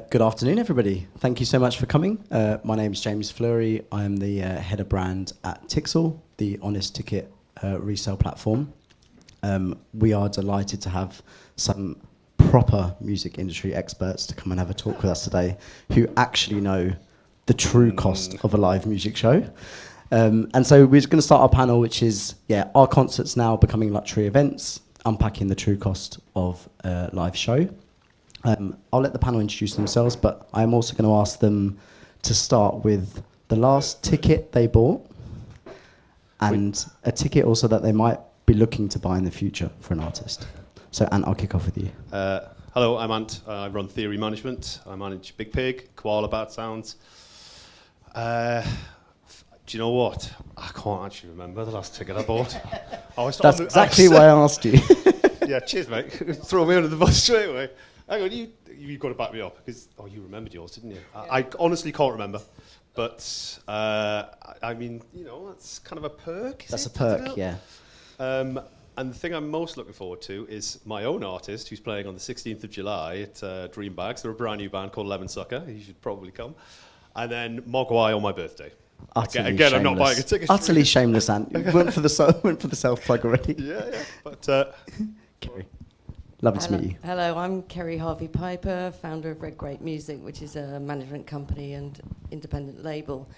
Good afternoon, everybody. Thank you so much for coming. My name is James Fleury. I am the head of brand at Tixel, the honest ticket resale platform. We are delighted to have some proper music industry experts to come and have a talk with us today who actually know the true cost of a live music show. And so we're going to start our panel, which is, are concerts now becoming luxury events? Unpacking the true cost of a live show. I'll let the panel introduce themselves, but I'm also going to ask them to start with the last ticket they bought and a ticket also that they might be looking to buy in the future for an artist. So, Ant, I'll kick off with you. Hello, I'm Ant. I run Theory Management. I manage Big Pig, Koala Bad Sounds. Do you know what? I can't actually remember the last ticket I bought. That's exactly why I asked you. Yeah, cheers, mate. Throw me under the bus straight away. Hang on, you've got to back me up because you remembered yours, didn't you? I honestly can't remember, but I mean, that's kind of a perk. That's a perk, yeah. And the thing I'm most looking forward to is my own artist who's playing on the 16th of July at Dreambags. They're a brand new band called Lemon Sucker. You should probably come. And then Mogwai on my birthday. Utterly Again, shameless. I'm not buying a ticket. Utterly shameless, Ant. Went for the self-plug already. Yeah. But Kerry, lovely to meet you. Hello, I'm Kerry Harvey-Piper, founder of Red Grape Music, which is a management company and independent label.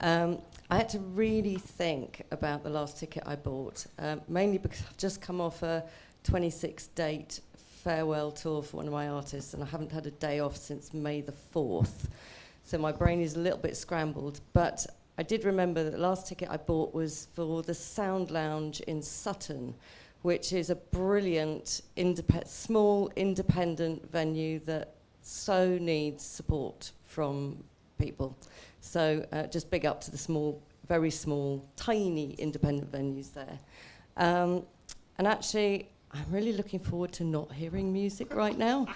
I had to really think about the last ticket I bought, mainly because I've just come off a 26-date farewell tour for one of my artists, and I haven't had a day off since May the 4th. So my brain is a little bit scrambled, but I did remember that the last ticket I bought was for the Sound Lounge in Sutton, which is a brilliant, small, independent venue that so needs support from people. So just big up to the small, very small, tiny independent venues there. And actually, I'm really looking forward to not hearing music right now.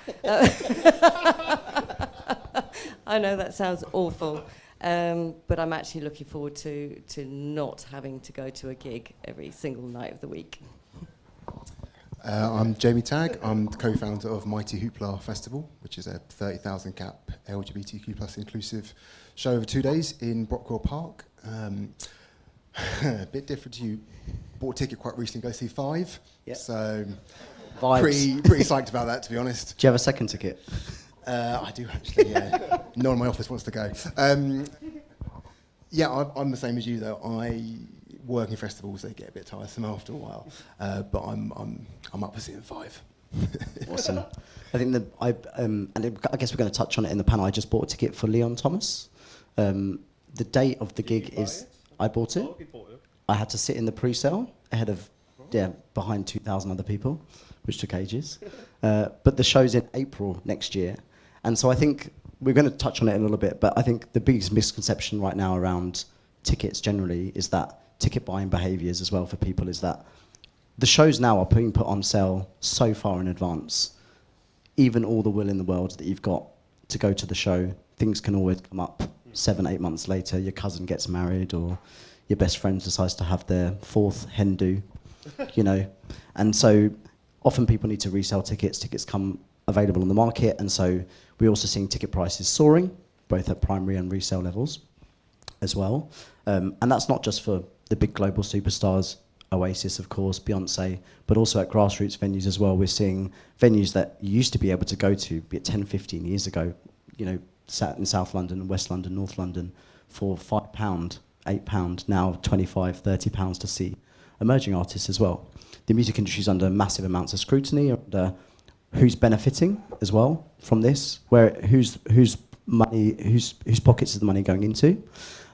I know that sounds awful, but I'm actually looking forward to not having to go to a gig every single night of the week. I'm Jamie Tagg. I'm the co-founder of Mighty Hoopla Festival, which is a 30,000 cap LGBTQ plus inclusive show over 2 days in Brockwell Park. A bit different to you. Bought a ticket quite recently, go see Five. Yep. So Vibes. pretty psyched about that, to be honest. Do you have a second ticket? I do actually, yeah. No one in my office wants to go. I'm the same as you though. I work in festivals, they get a bit tiresome after a while. But I'm up for seeing Five. Awesome. I think I guess we're going to touch on it in the panel. I just bought a ticket for Leon Thomas. The date of the gig is I bought it. I had to sit in the pre-sale ahead of behind 2,000 other people, which took ages. But the show's in April next year. And so I think we're going to touch on it a little bit, but I think the biggest misconception right now around tickets generally is that ticket buying behaviours as well for people is that the shows now are being put on sale so far in advance. Even all the will in the world that you've got to go to the show, things can always come up 7-8 months later. Your cousin gets married or your best friend decides to have their fourth hen do, And so often people need to resell tickets. Tickets come available on the market, and so we're also seeing ticket prices soaring, both at primary and resale levels as well. And that's not just for the big global superstars, Oasis, of course, Beyonce, but also at grassroots venues as well. We're seeing venues that you used to be able to go to, be it 10, 15 years ago, sat in South London, West London, North London, for £5, £8, now £25, £30 to see emerging artists as well. The music industry is under massive amounts of scrutiny, and who's benefiting as well from this, whose pockets is the money going into.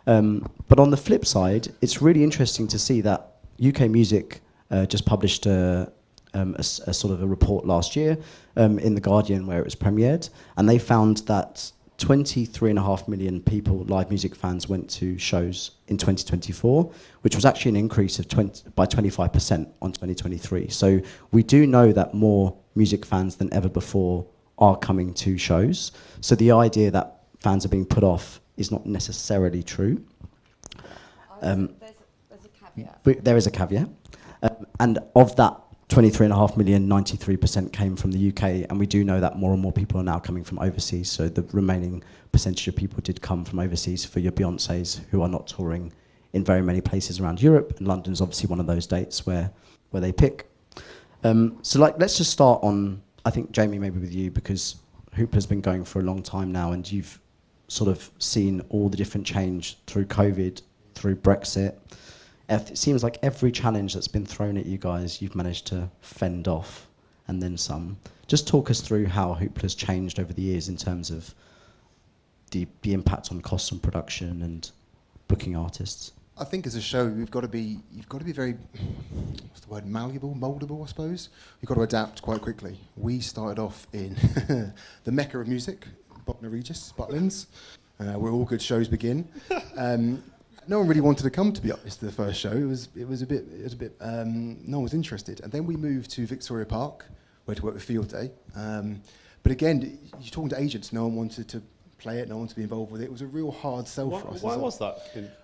But on the flip side, it's really interesting to see that UK Music just published a sort of a report last year in The Guardian where it was premiered, and they found that 23.5 million people, live music fans, went to shows in 2024, which was actually an increase of by 25% on 2023. So we do know that more music fans than ever before are coming to shows. So the idea that fans are being put off is not necessarily true. There's a caveat. There is a caveat. And of that 23.5 million, 93% came from the UK, and we do know that more and more people are now coming from overseas, so the remaining percentage of people did come from overseas for your Beyoncés, who are not touring in very many places around Europe, and London's obviously one of those dates where they pick. So let's just start on, I think, Jamie, maybe with you, because Hoopla's been going for a long time now, and you've sort of seen all the different change through COVID, through Brexit. It seems like every challenge that's been thrown at you guys, you've managed to fend off, and then some. Just talk us through how Hoopla's changed over the years in terms of the impact on costs and production and booking artists. I think as a show, you've got to be very, what's the word, malleable, mouldable, I suppose. You've got to adapt quite quickly. We started off in the mecca of music, Bognor Regis, Butlins, where all good shows begin. No one really wanted to come, to be honest, to the first show. It was a bit. No one was interested. And then we moved to Victoria Park, where to work with Field Day. But again, you're talking to agents. No one wanted to play it. No one wanted to be involved with it. It was a real hard sell for us. Why was that?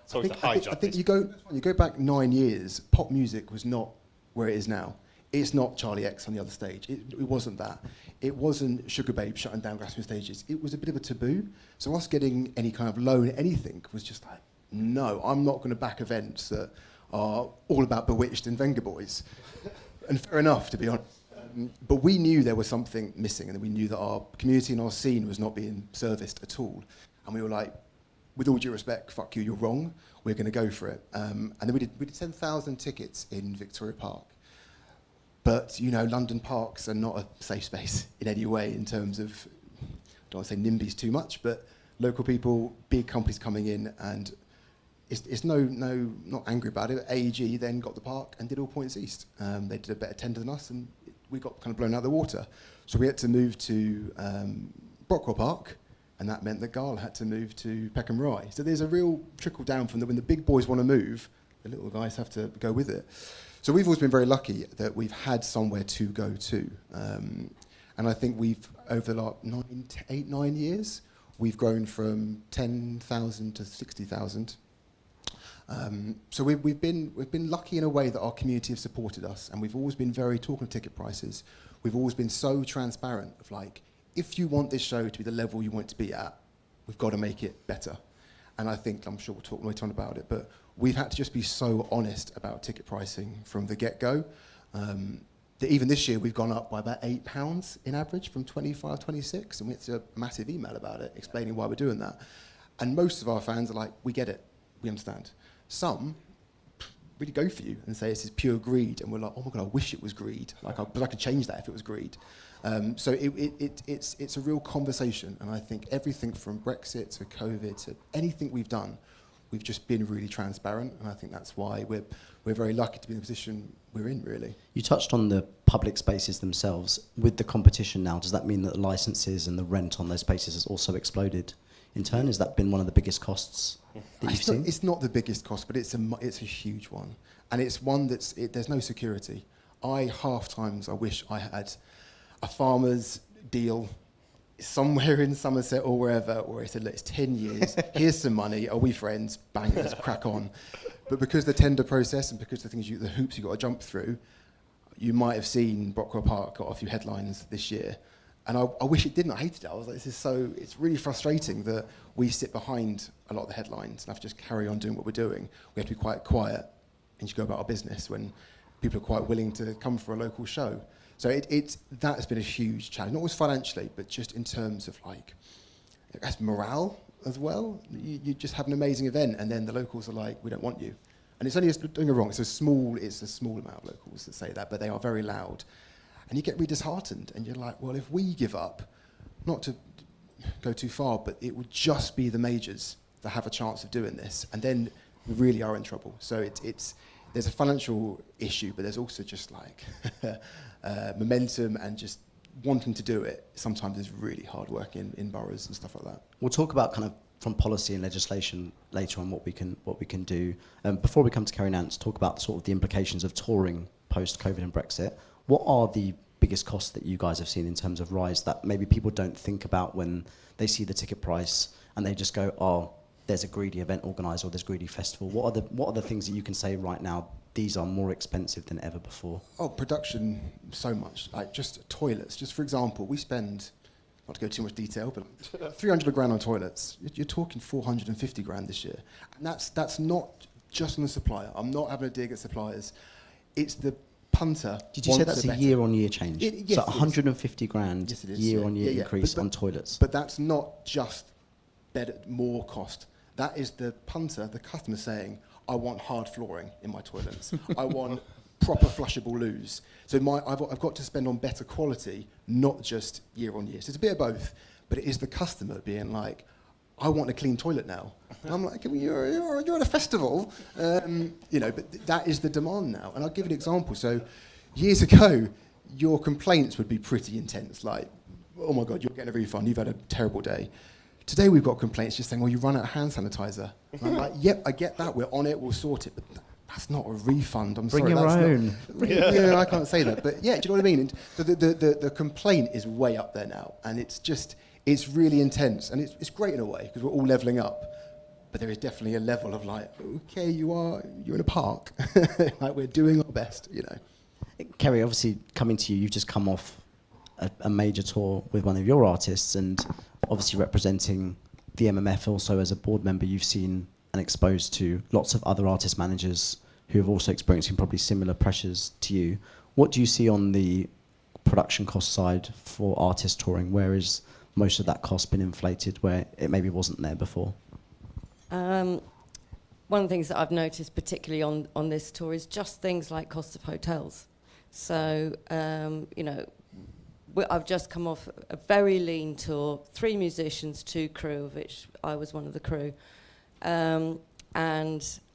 Sorry to hijack. I think you go back 9 years. Pop music was not where it is now. It's not Charlie X on the other stage. It wasn't that. It wasn't Sugar Babe shutting down Glastonbury stages. It was a bit of a taboo. So us getting any kind of loan, anything, was just like, no, I'm not going to back events that are all about Bewitched and Venga Boys. And fair enough, to be honest. But we knew there was something missing, and we knew that our community and our scene was not being serviced at all. And we were like, with all due respect, fuck you, you're wrong. We're going to go for it. And then we did 10,000 tickets in Victoria Park. But, you know, London parks are not a safe space in any way in terms of, I don't want to say NIMBYs too much, but local people, big companies coming in, and it's not angry about it. AEG then got the park and did All Points East. They did a better tender than us, and we got kind of blown out of the water. So we had to move to Brockwell Park, and that meant that Gala had to move to Peckham Rye. So there's a real trickle down from when the big boys want to move, the little guys have to go with it. So we've always been very lucky that we've had somewhere to go to. And I think we've, over the last 9 years, we've grown from 10,000 to 60,000. So we've been lucky in a way that our community have supported us, and we've always been very talking of ticket prices. We've always been so transparent of like, if you want this show to be the level you want it to be at, we've got to make it better. And I think, I'm sure we'll talk later on about it, but we've had to just be so honest about ticket pricing from the get-go. That even this year we've gone up by about £8 in average from 25, 26, and we had to do a massive email about it, explaining why we're doing that. And most of our fans are like, we get it, we understand. Some really go for you and say this is pure greed, and we're like, oh my God, I wish it was greed. But I could change that if it was greed. So it's a real conversation, and I think everything from Brexit to COVID to anything we've done, we've just been really transparent, and I think that's why we're very lucky to be in the position we're in, really. You touched on the public spaces themselves. With the competition now, does that mean that the licenses and the rent on those spaces has also exploded in turn? Has that been one of the biggest costs that you've seen? It's not the biggest cost, but it's a huge one. And it's one there's no security. I wish I had a farmer's deal somewhere in Somerset or wherever, where he said, look, it's 10 years, here's some money, are we friends? Bang, let's crack on. But because the tender process and because the hoops you've got to jump through, you might have seen Brockwell Park got a few headlines this year. And I wish it didn't. I hated it. I was like, it's really frustrating that we sit behind a lot of the headlines and have to just carry on doing what we're doing. We have to be quite quiet and just go about our business when people are quite willing to come for a local show. So that has been a huge challenge, not always financially, but just in terms of that's morale as well. You just have an amazing event, and then the locals are like, we don't want you. And it's only, don't get me wrong, it's a small amount of locals that say that, but they are very loud. And you get really disheartened, and you're like, well, if we give up, not to go too far, but it would just be the majors that have a chance of doing this, and then we really are in trouble. So there's a financial issue, but there's also just momentum and just wanting to do it. Sometimes is really hard work in boroughs and stuff like that. We'll talk about kind of from policy and legislation later on what we can do. Before we come to Kerry Nance, talk about sort of the implications of touring post-COVID and Brexit. What are the biggest costs that you guys have seen in terms of rise that maybe people don't think about when they see the ticket price and they just go, oh, there's a greedy event organizer or there's greedy festival? What are the things that you can say right now, these are more expensive than ever before? Oh, production, so much. Like just toilets. Just for example, we spend, not to go too much detail, but 300 grand on toilets. You're talking 450 grand this year. And that's not just on the supplier. I'm not having a dig at suppliers. It's the punter. Did you say that's a year-on-year change? Yes, so 150 grand yes, it is, year-on-year yeah, increase on toilets. But that's not just better, more cost. That is the punter, the customer saying, I want hard flooring in my toilets. I want proper flushable loos. So I've got to spend on better quality, not just year on year. So it's a bit of both, but it is the customer being like, I want a clean toilet now. And I'm like, you're at a festival, but that is the demand now. And I'll give you an example. So years ago, your complaints would be pretty intense, like, oh my God, you're getting a refund, you've had a terrible day. Today we've got complaints just saying, well, you run out of hand sanitizer. And I'm like, yep, I get that, we're on it, we'll sort it, but that's not a refund, I'm Bring sorry. your own. Yeah, I can't say that, but yeah, do you know what I mean? And so the complaint is way up there now, and it's really intense, and it's great in a way, because we're all levelling up, but there is definitely a level of like, okay, you're in a park, like we're doing our best, you know. Kerry, obviously coming to you, you've just come off a major tour with one of your artists, and obviously representing the MMF also as a board member, you've seen and exposed to lots of other artist managers who have also experiencing probably similar pressures to you. What do you see on the production cost side for artist touring? Where is most of that cost been inflated where it maybe wasn't there before? One of the things that I've noticed particularly on this tour is just things like cost of hotels. So, I've just come off a very lean tour, 3 musicians, 2 crew, of which I was one of the crew. And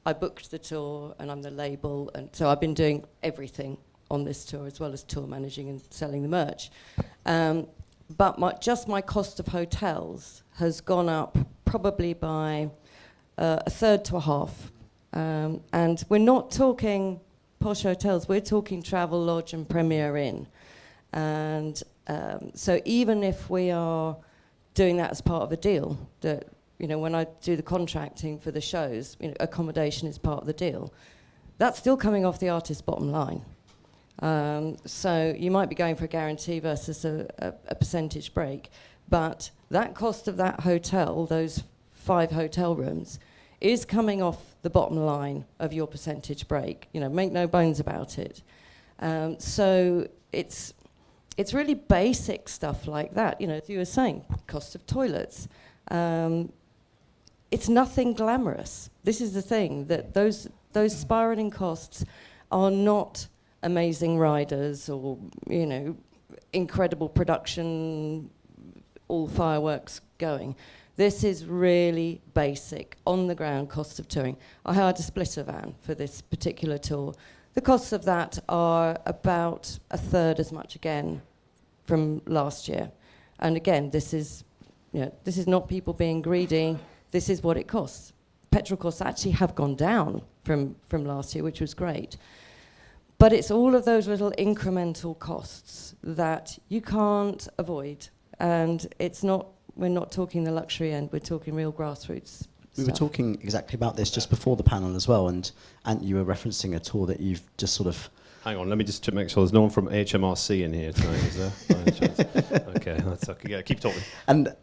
I booked the tour, and I'm the label, and so I've been doing everything on this tour, as well as tour managing and selling the merch. But my cost of hotels has gone up probably by a third to a half. And we're not talking posh hotels, we're talking Travel Lodge and Premier Inn. And so even if we are doing that as part of a deal, that, when I do the contracting for the shows, accommodation is part of the deal, that's still coming off the artist's bottom line. So you might be going for a guarantee versus a percentage break, but that cost of that hotel, those 5 hotel rooms, is coming off the bottom line of your percentage break. Make no bones about it. So it's really basic stuff like that. As you were saying, cost of toilets. It's nothing glamorous. This is the thing, that those spiraling costs are not amazing riders or, incredible production, all fireworks going. This is really basic, on-the-ground cost of touring. I hired a splitter van for this particular tour. The costs of that are about a third as much again from last year. And again, this is not people being greedy. This is what it costs. Petrol costs actually have gone down from last year, which was great. But it's all of those little incremental costs that you can't avoid. And we're not talking the luxury end, we're talking real grassroots We were talking exactly about this just before the panel as well, and you were referencing a tour that you've just sort of... Hang on, let me just make sure there's no one from HMRC in here tonight, is there? Okay, that's okay. Yeah, keep talking. And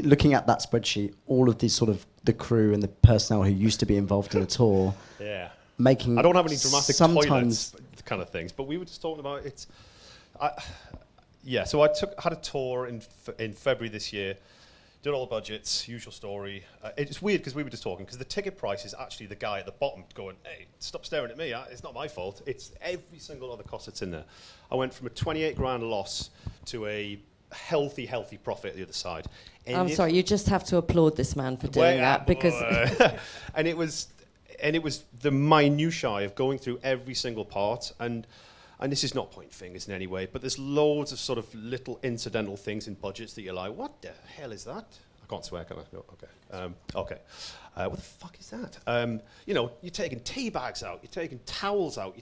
looking at that spreadsheet, all of these sort of the crew and the personnel who used to be involved in the tour, yeah, making... I don't have any dramatic sometimes toilets kind of things, but we were just talking about it. So I had a tour in February this year. Did all the budgets, usual story. It's weird because we were just talking, because the ticket price is actually the guy at the bottom going, hey, stop staring at me, it's not my fault. It's every single other cost that's in there. I went from a 28 grand loss to a healthy profit at the other side. And I'm sorry, you just have to applaud this man for doing that, because... and it was the minutiae of going through every single part, and this is not pointing fingers in any way, but there's loads of sort of little incidental things in budgets that you're like, what the hell is that? I can't swear, can I? No, okay. Okay. What the fuck is that? You're taking tea bags out, you're taking towels out,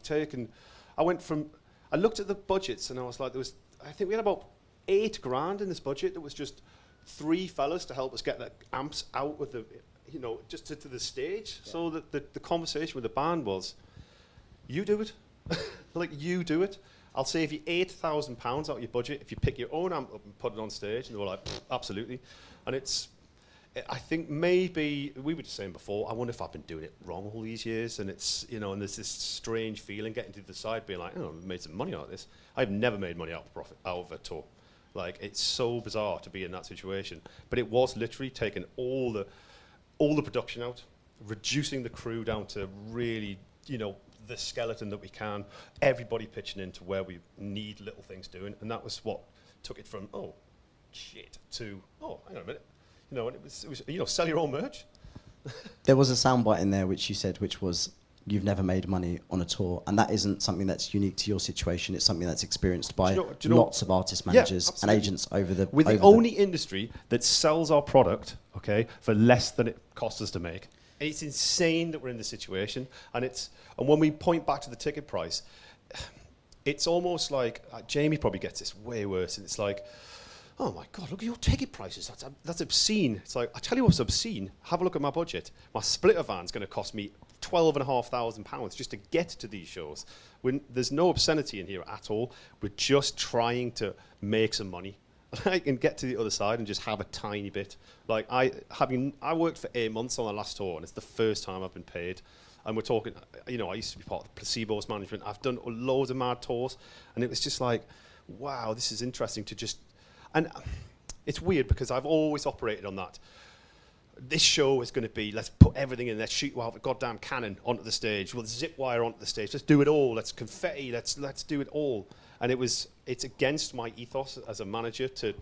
I looked at the budgets and I was like, I think we had about 8 grand in this budget that was just 3 fellas to help us get the amps out with the you know, just to the stage. Yeah. So that the conversation with the band was, you do it. Like, you do it. I'll save you £8,000 out of your budget if you pick your own amp up and put it on stage. And they were like, absolutely. And I think maybe, we were just saying before, I wonder if I've been doing it wrong all these years. And it's, you know, and there's this strange feeling getting to the side being like, oh, I've made some money out of this. I've never made money out of a tour. Like, it's so bizarre to be in that situation. But it was literally taking all the production out, reducing the crew down to really, you know, the skeleton that we can, everybody pitching into where we need little things doing. And that was what took it from, oh, shit, to, oh, hang on a minute. You know, and it was, you know, sell your own merch. There was a soundbite in there which you said, which was, you've never made money on a tour. And that isn't something that's unique to your situation. It's something that's experienced by lots of artist managers and agents over the... We're the only industry that sells our product, okay, for less than it costs us to make. It's insane that we're in this situation. And when we point back to the ticket price, it's almost like, Jamie probably gets this way worse, and it's like, oh my God, look at your ticket prices. That's obscene. It's like, I tell you what's obscene. Have a look at my budget. My splitter van's going to cost me £12,500 just to get to these shows. There's no obscenity in here at all. We're just trying to make some money. I can get to the other side and just have a tiny bit. Like, I worked for 8 months on the last tour, and it's the first time I've been paid. And we're talking, you know, I used to be part of the Placebo's management. I've done loads of mad tours, and it was just like, wow, this is interesting to just... And it's weird because I've always operated on that. This show is going to be, let's put everything in, let's shoot out a goddamn cannon onto the stage, we'll zip wire onto the stage, let's do it all, let's confetti, let's do it all. And it's against my ethos as a manager to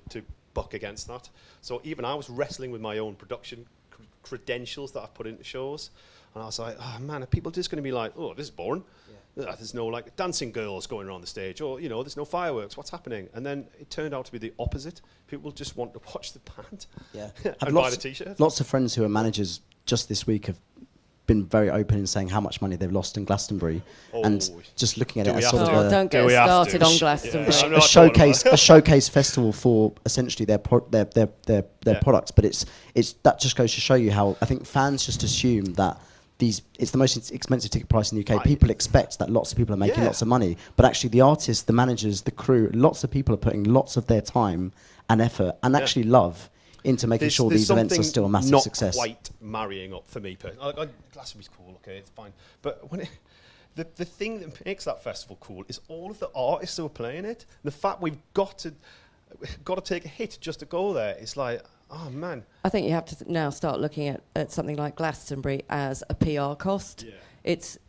buck against that. So even I was wrestling with my own production credentials that I've put into shows. And I was like, oh man, are people just going to be like, oh, this is boring? Yeah. There's no like dancing girls going around the stage, or, you know, there's no fireworks, what's happening? And then it turned out to be the opposite. People just want to watch the band. Yeah. And buy the t-shirt. Lots of friends who are managers just this week have been very open in saying how much money they've lost in Glastonbury, and just looking at it as sort of don't get started on Glastonbury. A showcase festival for essentially their products. But it's that just goes to show you how I think fans just assume that it's the most expensive ticket price in the UK. People expect that lots of people are making lots of money, but actually the artists, the managers, the crew, lots of people are putting lots of their time and effort and actually love into making sure these events are still a massive success. Not quite marrying up for me. Glastonbury's cool, okay, it's fine. But when the thing that makes that festival cool is all of the artists who are playing it. The fact we've got to take a hit just to go there. It's like, oh man. I think you have to now start looking at something like Glastonbury as a PR cost. Yeah.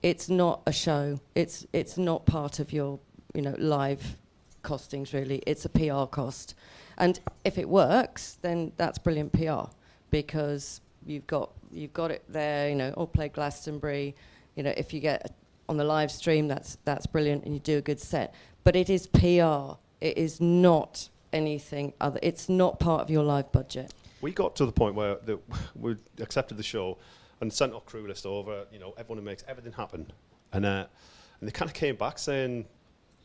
It's not a show. It's not part of your live costings really. It's a PR cost. And if it works, then that's brilliant PR because you've got it there. All play Glastonbury. If you get on the live stream, that's brilliant, and you do a good set. But it is PR. It is not anything other. It's not part of your live budget. We got to the point where we accepted the show and sent our crew list over. Everyone who makes everything happen, and they kind of came back saying,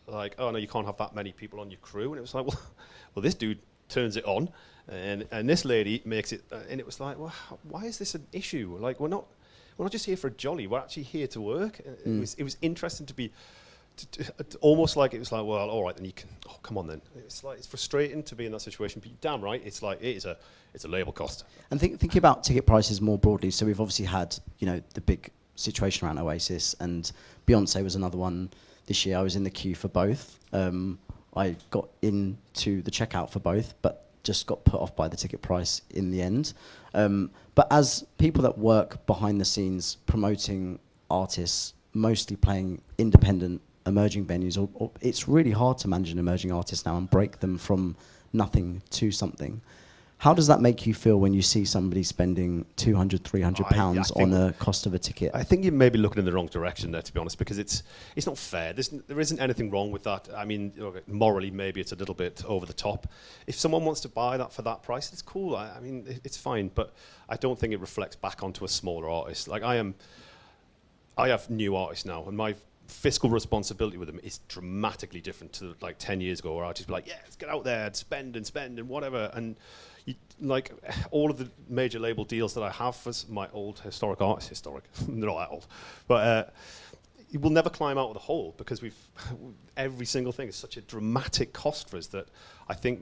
like, oh no, you can't have that many people on your crew, and it was like, well, this dude turns it on, and this lady makes it, and it was like, well, why is this an issue? Like, we're not just here for a jolly. We're actually here to work. It was interesting to be, almost like it was like, well, all right, then you can. Oh, come on then. It's like it's frustrating to be in that situation, but you're damn right. It's like it's a label cost. And thinking about ticket prices more broadly. So we've obviously had the big situation around Oasis, and Beyonce was another one. This year I was in the queue for both. I got into the checkout for both, but just got put off by the ticket price in the end. But as people that work behind the scenes promoting artists, mostly playing independent emerging venues, or it's really hard to manage an emerging artist now and break them from nothing to something. How does that make you feel when you see somebody spending £200, £300 on a cost of a ticket? I think you may be looking in the wrong direction there, to be honest, because it's not fair. There isn't anything wrong with that. I mean, morally, maybe it's a little bit over the top. If someone wants to buy that for that price, it's cool. I mean, it's fine, but I don't think it reflects back onto a smaller artist. Like I have new artists now, and fiscal responsibility with them is dramatically different to like 10 years ago, where I'd just be like, yeah, let's get out there and spend and whatever. And like all of the major label deals that I have for my old historic artists, they're not that old, but you will never climb out of the hole, because every single thing is such a dramatic cost for us that I think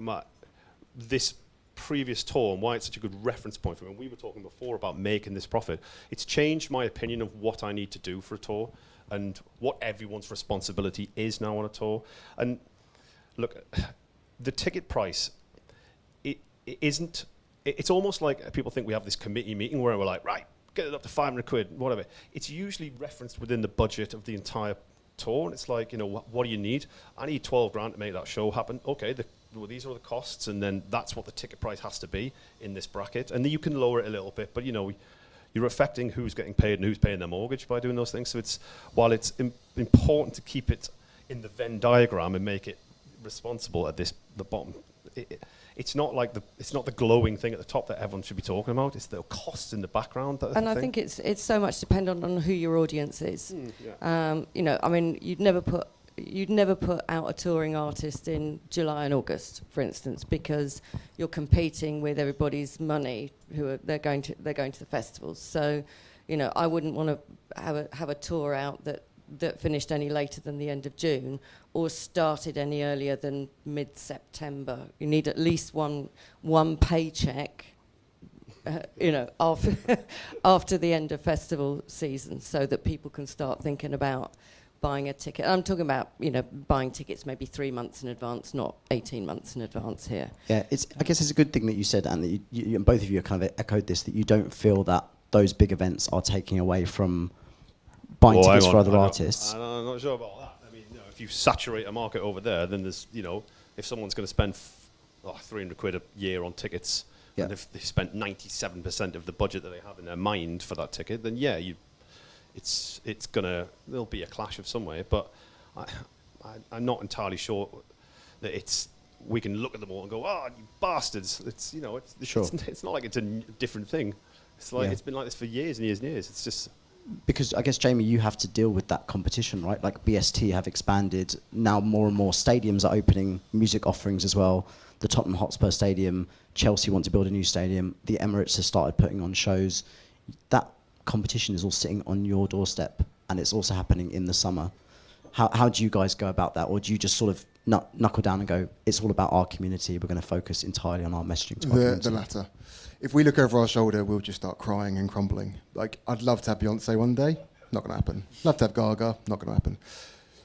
this previous tour, and why it's such a good reference point for me, when we were talking before about making this profit, it's changed my opinion of what I need to do for a tour and what everyone's responsibility is now on a tour. And look, the ticket price, it's almost like people think we have this committee meeting where we're like, right, get it up to 500 quid, whatever. It's usually referenced within the budget of the entire tour, and it's like, what do you need? I need 12 grand to make that show happen. Okay, these are the costs, and then that's what the ticket price has to be in this bracket. And then you can lower it a little bit, but you're affecting who's getting paid and who's paying their mortgage by doing those things. So while it's important to keep it in the Venn diagram and make it responsible at the bottom, it's not the glowing thing at the top that everyone should be talking about. It's the costs in the background. And I think it's so much dependent on who your audience is. I mean, you'd never put out a touring artist in July and August, for instance, because you're competing with everybody's money they're going to the festivals. So, I wouldn't want to have a tour out that finished any later than the end of June or started any earlier than mid-September. You need at least one paycheck, after the end of festival season, so that people can start thinking about buying a ticket. I'm talking about, buying tickets maybe 3 months in advance, not 18 months in advance here. Yeah, I guess it's a good thing that you said, and that you and both of you kind of echoed this, that you don't feel that those big events are taking away from buying tickets for other artists. I'm not sure about that. I mean, if you saturate a market over there, then there's, if someone's going to spend 300 quid a year on tickets, and if they spent 97% of the budget that they have in their mind for that ticket, then there'll be a clash of some way. But I'm not entirely sure that we can look at them all and go, oh, you bastards. It's not like it's a different thing. It's like it's been like this for years and years and years. It's just because I guess, Jamie, you have to deal with that competition, right? Like BST have expanded. Now more and more stadiums are opening music offerings as well. The Tottenham Hotspur Stadium, Chelsea want to build a new stadium. The Emirates has started putting on shows. That competition is all sitting on your doorstep, and it's also happening in the summer. How do you guys go about that? Or do you just sort of knuckle down and go, it's all about our community, we're going to focus entirely on our messaging to our community? The latter. If we look over our shoulder, we'll just start crying and crumbling. Like, I'd love to have Beyonce one day, not going to happen. Love to have Gaga, not going to happen.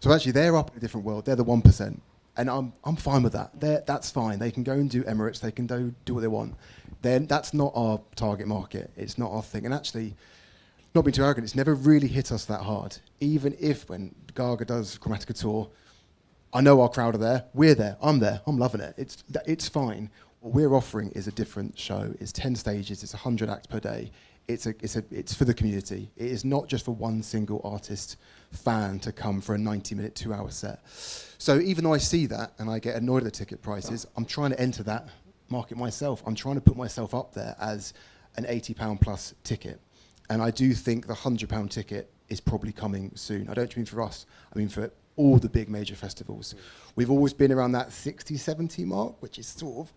So actually, they're up in a different world. They're the 1%. And I'm fine with that. That's fine. They can go and do Emirates. They can do what they want. Then that's not our target market. It's not our thing. And actually, not being too arrogant, it's never really hit us that hard. Even if when Gaga does Chromatica Tour, I know our crowd are there. We're there. I'm there. I'm loving it. It's fine. What we're offering is a different show. It's 10 stages. It's 100 acts per day. It's for the community. It is not just for one single artist fan to come for a 90-minute, 2-hour set. So even though I see that and I get annoyed at the ticket prices, I'm trying to enter that market myself. I'm trying to put myself up there as an £80 plus ticket. And I do think the £100 ticket is probably coming soon. I don't mean for us. I mean for all the big major festivals. We've always been around that 60, 70 mark, which is sort of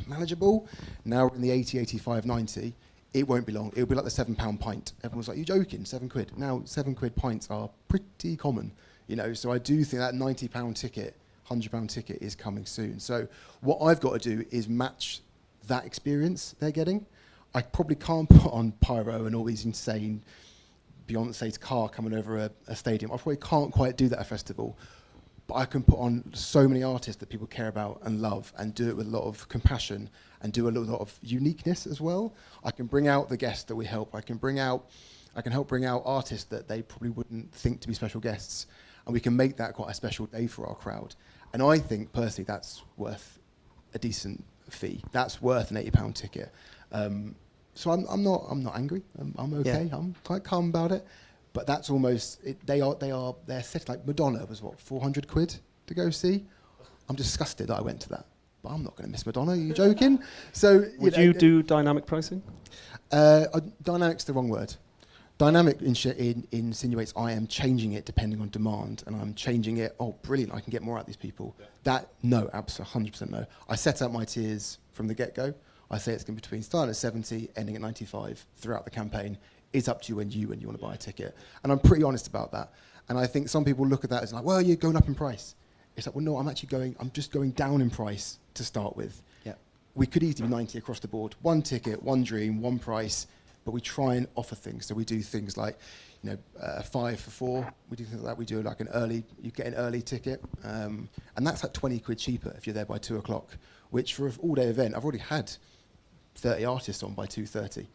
manageable. Now we're in the 80, 85, 90. It won't be long. It'll be like the £7 pint. Everyone's like, "You joking? £7? Now £7 pints are pretty common, So I do think that £90 ticket, £100 ticket is coming soon. So what I've got to do is match that experience they're getting. I probably can't put on pyro and all these insane Beyonce's car coming over a stadium. I probably can't quite do that at a festival. But I can put on so many artists that people care about and love and do it with a lot of compassion and do a lot of uniqueness as well. I can bring out the guests that we help. I can help bring out artists that they probably wouldn't think to be special guests. And we can make that quite a special day for our crowd. And I think, personally, that's worth a decent fee. That's worth an £80 ticket. So I'm not angry. I'm okay. Yeah. I'm quite calm about it. But that's almost they're set like Madonna was what, 400 quid to go see. I'm disgusted that I went to that. But I'm not going to miss Madonna. Are you joking? So would you do dynamic pricing? Dynamic's the wrong word. Dynamic insinuates I am changing it depending on demand, and I'm changing it. Oh, brilliant! I can get more out of these people. Yeah. That no, absolutely 100% no. I set out my tiers from the get-go. I say it's going to be between starting at 70, ending at 95 throughout the campaign. It's up to you when you want to buy a ticket, and I'm pretty honest about that. And I think some people look at that as like, well, you're going up in price. It's like, well, no, I'm just going down in price to start with. Yeah. We could easily be 90 across the board. One ticket, one dream, one price. But we try and offer things. So we do things like, 5 for 4. We do things like that. We do like you get an early ticket. And that's like 20 quid cheaper if you're there by 2 o'clock, which for an all-day event, I've already had 30 artists on by 2:30.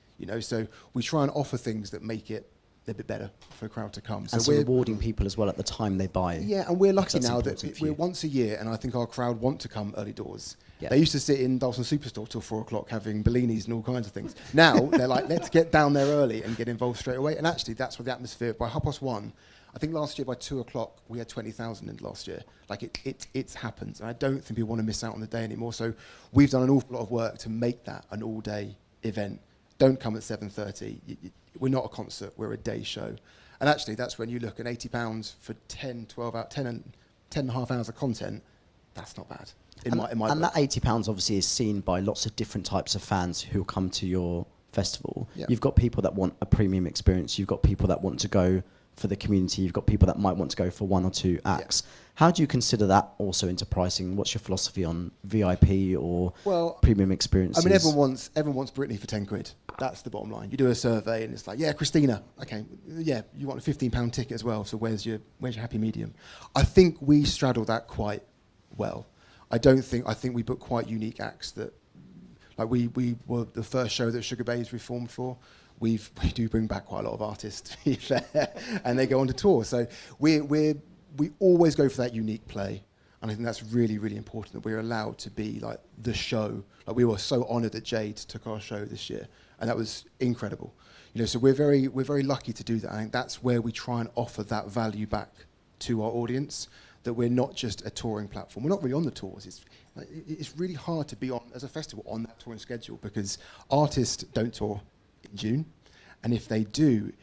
So we try and offer things that make it a bit better for a crowd to come. And so rewarding people as well at the time they buy. Yeah, and we're lucky now that we're once a year, and I think our crowd want to come early doors. Yeah. They used to sit in Dalston Superstore till 4 o'clock having Bellinis and all kinds of things. Now they're like, let's get down there early and get involved straight away. And actually, that's what the atmosphere. By 1:30, I think last year by 2 o'clock we had 20,000 in last year. Like it's happened, and I don't think people want to miss out on the day anymore. So we've done an awful lot of work to make that an all-day event. Don't come at 7:30. We're not a concert. We're a day show. And actually, that's when you look at £80 for 10 and a half hours of content. That's not bad. In my and that £80 obviously is seen by lots of different types of fans who come to your festival. Yeah. You've got people that want a premium experience. You've got people that want to go for the community. You've got people that might want to go for 1 or 2 acts. Yeah. How do you consider that also into pricing? What's your philosophy on VIP or premium experiences? I mean, everyone wants Britney for 10 quid. That's the bottom line. You do a survey and it's like, yeah, Christina. Okay, yeah, you want a £15 ticket as well. So where's your happy medium? I think we straddle that quite well. I think we book quite unique acts that, like we were the first show that Sugar Babes reformed for. We do bring back quite a lot of artists, to be fair, and they go on to tour. So we always go for that unique play, and I think that's really, really important that we're allowed to be like the show. Like we were so honoured that Jade took our show this year, and that was incredible. So we're very lucky to do that. I think that's where we try and offer that value back to our audience. That we're not just a touring platform. We're not really on the tours. It's really hard to be on as a festival on that touring schedule because artists don't tour in June, and if they do,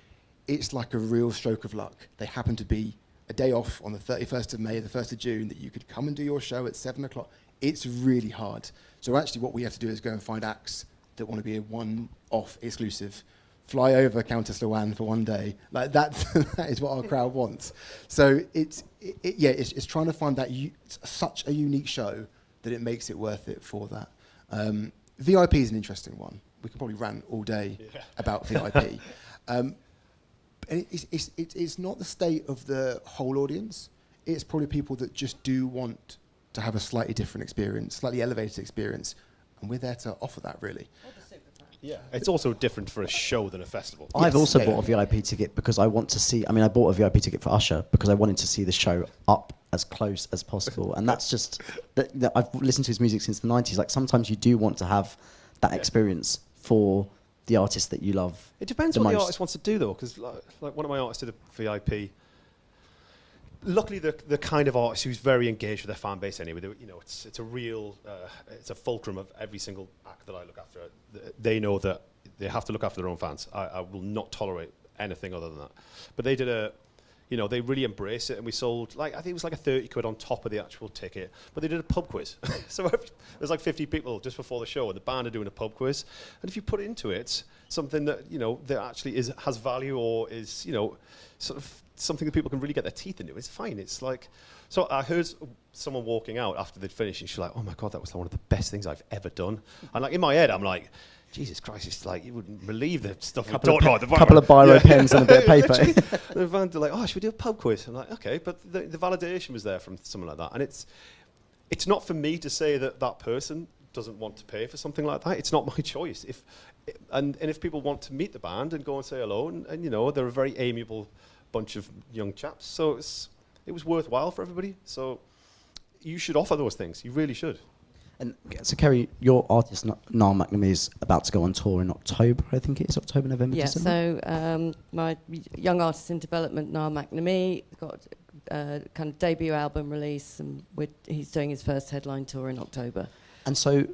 it's like a real stroke of luck. They happen to be a day off on the 31st of May, the 1st of June, that you could come and do your show at 7 o'clock. It's really hard. So actually what we have to do is go and find acts that want to be a one-off exclusive, fly over Countess Luan for one day. Like that is what our crowd wants. So it's trying to find that such a unique show that it makes it worth it for that. VIP is an interesting one. We could probably rant all day about VIP. It's not the state of the whole audience. It's probably people that just do want to have a slightly different experience, slightly elevated experience, and we're there to offer that, really. Yeah, it's also different for a show than a festival. I've also bought a VIP ticket because I want to see. I mean, I bought a VIP ticket for Usher because I wanted to see the show up as close as possible, and that's just that I've listened to his music since the 90s. Like sometimes you do want to have that experience for the artist that you love. It depends what the artist wants to do, though, because like one of my artists did a VIP. Luckily, the kind of artist who's very engaged with their fan base anyway. It's a real, it's a fulcrum of every single act that I look after. They know that they have to look after their own fans. I will not tolerate anything other than that. But they did they really embraced it, and we sold I think it was like a 30 quid on top of the actual ticket. But they did a pub quiz, so there's like 50 people just before the show, and the band are doing a pub quiz. And if you put into it something that that actually has value or is sort of something that people can really get their teeth into, it's fine. It's like, so I heard someone walking out after they'd finished, and she's like, "Oh my God, that was one of the best things I've ever done." And like in my head, I'm like, Jesus Christ, it's like you wouldn't believe the stuff we talked about. A couple of biro pens and a bit of paper. The band are like, "Oh, should we do a pub quiz?" I'm like, "Okay," but the validation was there from someone like that, and it's not for me to say that person doesn't want to pay for something like that. It's not my choice. And if people want to meet the band and go and say hello, and they're a very amiable bunch of young chaps, so it was worthwhile for everybody. So you should offer those things. You really should. And so, Kerry, your artist Niall McNamee is about to go on tour in October. I think it is October, November, December. So my young artist in development, Niall McNamee, got a kind of debut album release, and he's doing his first headline tour in October. And so,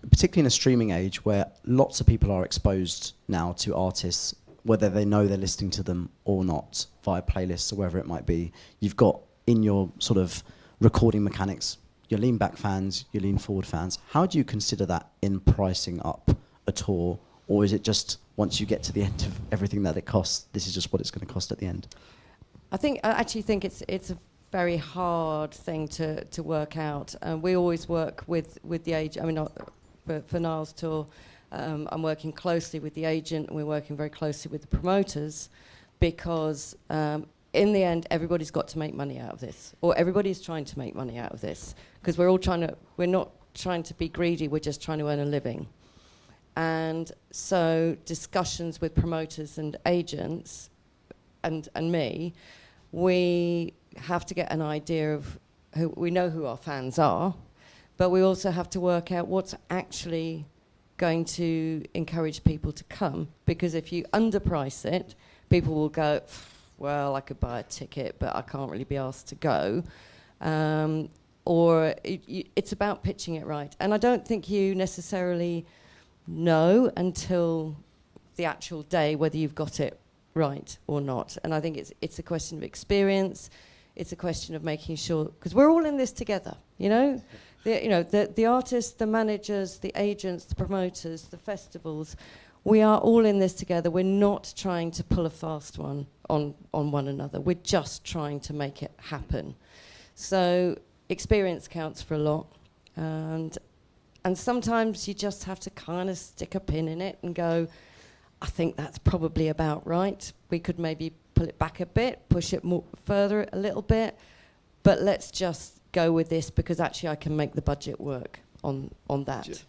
particularly in a streaming age where lots of people are exposed now to artists whether they know they're listening to them or not via playlists or wherever it might be. You've got in your sort of recording mechanics, your lean back fans, your lean forward fans. How do you consider that in pricing up a tour? Or is it just once you get to the end of everything that it costs, this is just what it's going to cost at the end? I actually think it's a very hard thing to work out. We always work with the agent. I mean, for Niall's tour, I'm working closely with the agent, and we're working very closely with the promoters, because in the end, everybody's got to make money out of this, or everybody's trying to make money out of this, because we're not trying to be greedy, we're just trying to earn a living. And so discussions with promoters and agents and me, we have to get an idea of we know who our fans are, but we also have to work out what's actually going to encourage people to come, because if you underprice it, people will go, well, I could buy a ticket, but I can't really be asked to go. Or it's about pitching it right. And I don't think you necessarily know until the actual day whether you've got it right or not. And I think it's a question of experience. It's a question of making sure, because we're all in this together, you know? The artists, the managers, the agents, the promoters, the festivals, we are all in this together. We're not trying to pull a fast one on one another. We're just trying to make it happen. So experience counts for a lot. And sometimes you just have to kind of stick a pin in it and go, I think that's probably about right. We could maybe pull it back a bit, push it more further a little bit, but let's just go with this because actually I can make the budget work on that.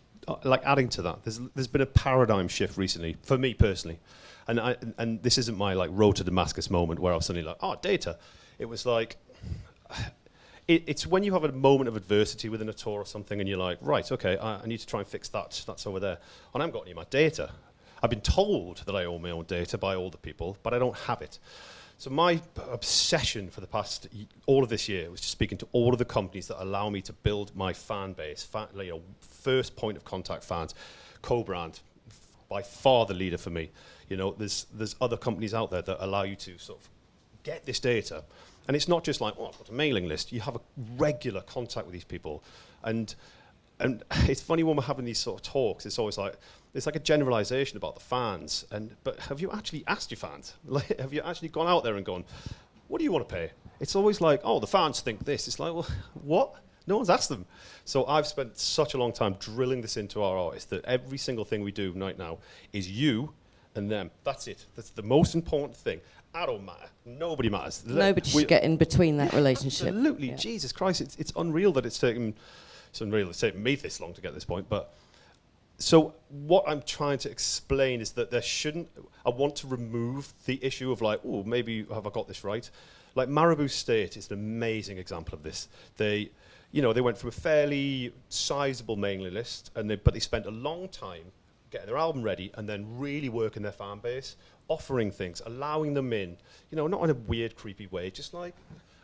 Like adding to that, there's been a paradigm shift recently for me personally, and this isn't my like road to Damascus moment where I was suddenly like, oh, data. It was like, it's when you have a moment of adversity within a tour or something, and you're like, right, okay, I need to try and fix that. That's over there, and I haven't got any of my data. I've been told that I own my own data by all the people, but I don't have it. So my obsession for the past all of this year was just speaking to all of the companies that allow me to build my fan base, first point of contact fans. Co-brand, by far the leader for me. You know, there's other companies out there that allow you to sort of get this data, and it's not just like, oh, I've got a mailing list. You have a regular contact with these people, and it's funny when we're having these sort of talks. It's always like it's like a generalization about the fans, but have you actually asked your fans? Like, have you actually gone out there and gone, what do you want to pay? It's always like, oh, the fans think this. It's like, well, what? No one's asked them. So I've spent such a long time drilling this into our artists that every single thing we do right now is you and them. That's it. That's the most important thing. I don't matter. Nobody matters. Nobody should get in between that relationship. Absolutely. Yeah. Jesus Christ. It's unreal that it's taken me this long to get this point, but so what I'm trying to explain is that I want to remove the issue of like, oh, maybe have I got this right? Like Marabou State is an amazing example of this. They went from a fairly sizable mailing list, but they spent a long time getting their album ready and then really working their fan base, offering things, allowing them in, not in a weird, creepy way, just like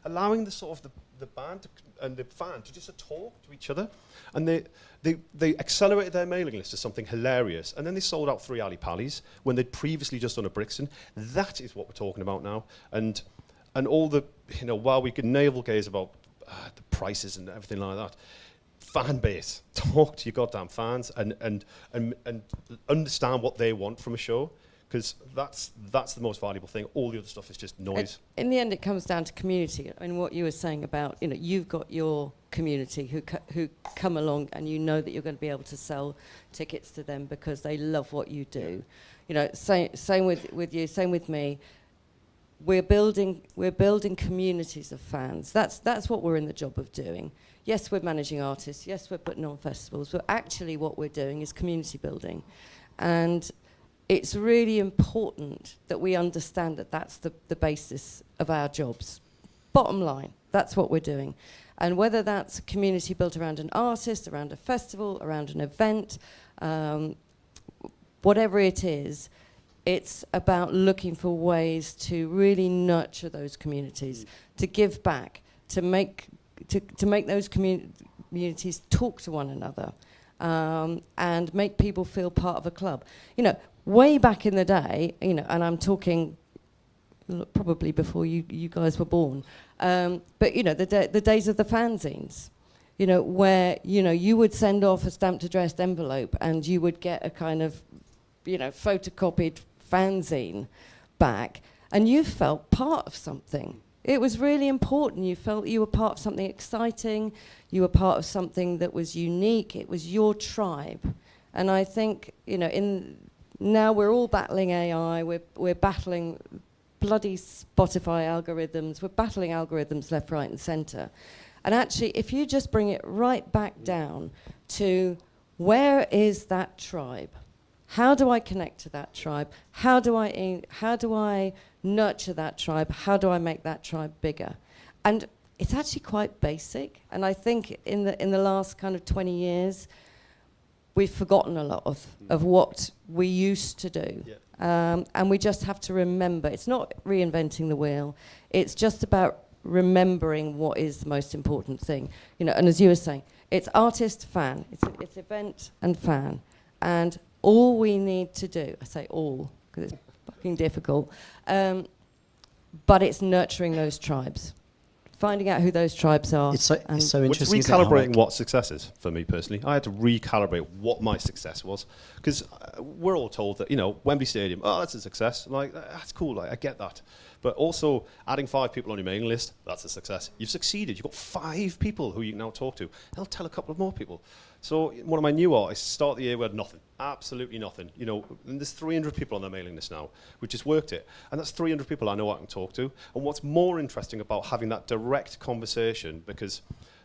allowing the sort of the band and the fan to just talk to each other. And they accelerated their mailing list to something hilarious. And then they sold out 3 Ali Pallies when they'd previously just done a Brixton. That is what we're talking about now. And all the, while we can navel gaze about the prices and everything like that, fan base, talk to your goddamn fans and understand what they want from a show. Because that's the most valuable thing. All the other stuff is just noise. In the end, it comes down to community. I mean, what you were saying about, you've got your community who come along, and you know that you're going to be able to sell tickets to them because they love what you do. Same with you, same with me. We're building communities of fans. That's what we're in the job of doing. Yes, we're managing artists. Yes, we're putting on festivals. But actually, what we're doing is community building, and it's really important that we understand that that's the basis of our jobs. Bottom line, that's what we're doing. And whether that's a community built around an artist, around a festival, around an event, whatever it is, it's about looking for ways to really nurture those communities, to give back, to make those communities talk to one another, and make people feel part of a club. way back in the day, you know, and I'm talking probably before you guys were born, but you know, the days of the fanzines, you know, where, you know, you would send off a stamped addressed envelope and you would get a kind of, you know, photocopied fanzine back, and you felt part of something. It was really important. You felt you were part of something exciting. You were part of something that was unique. It was your tribe. And I think, you know, now we're all battling AI. We're battling bloody Spotify algorithms. We're battling algorithms left, right, and centre. And actually, if you just bring it right back down to where is that tribe? How do I connect to that tribe? How do I nurture that tribe? How do I make that tribe bigger? And it's actually quite basic. And I think in the last kind of 20 years, we've forgotten a lot of what we used to do. Yeah. And we just have to remember. It's not reinventing the wheel. It's just about remembering what is the most important thing. You know, and as you were saying, it's artist, fan. It's event and fan. And all we need to do, I say all, because it's fucking difficult, but it's nurturing those tribes. Finding out who those tribes are. It's so interesting. It's recalibrating what success is for me personally. I had to recalibrate what my success was, because we're all told that, you know, Wembley Stadium, oh, that's a success. I'm like, that's cool, like, I get that. But also adding 5 people on your mailing list, that's a success. You've succeeded. You've got 5 people who you can now talk to. They'll tell a couple of more people. So one of my new artists, start the year, we had nothing, absolutely nothing. You know, and there's 300 people on their mailing list now. We just worked it, and that's 300 people I know I can talk to. And what's more interesting about having that direct conversation, because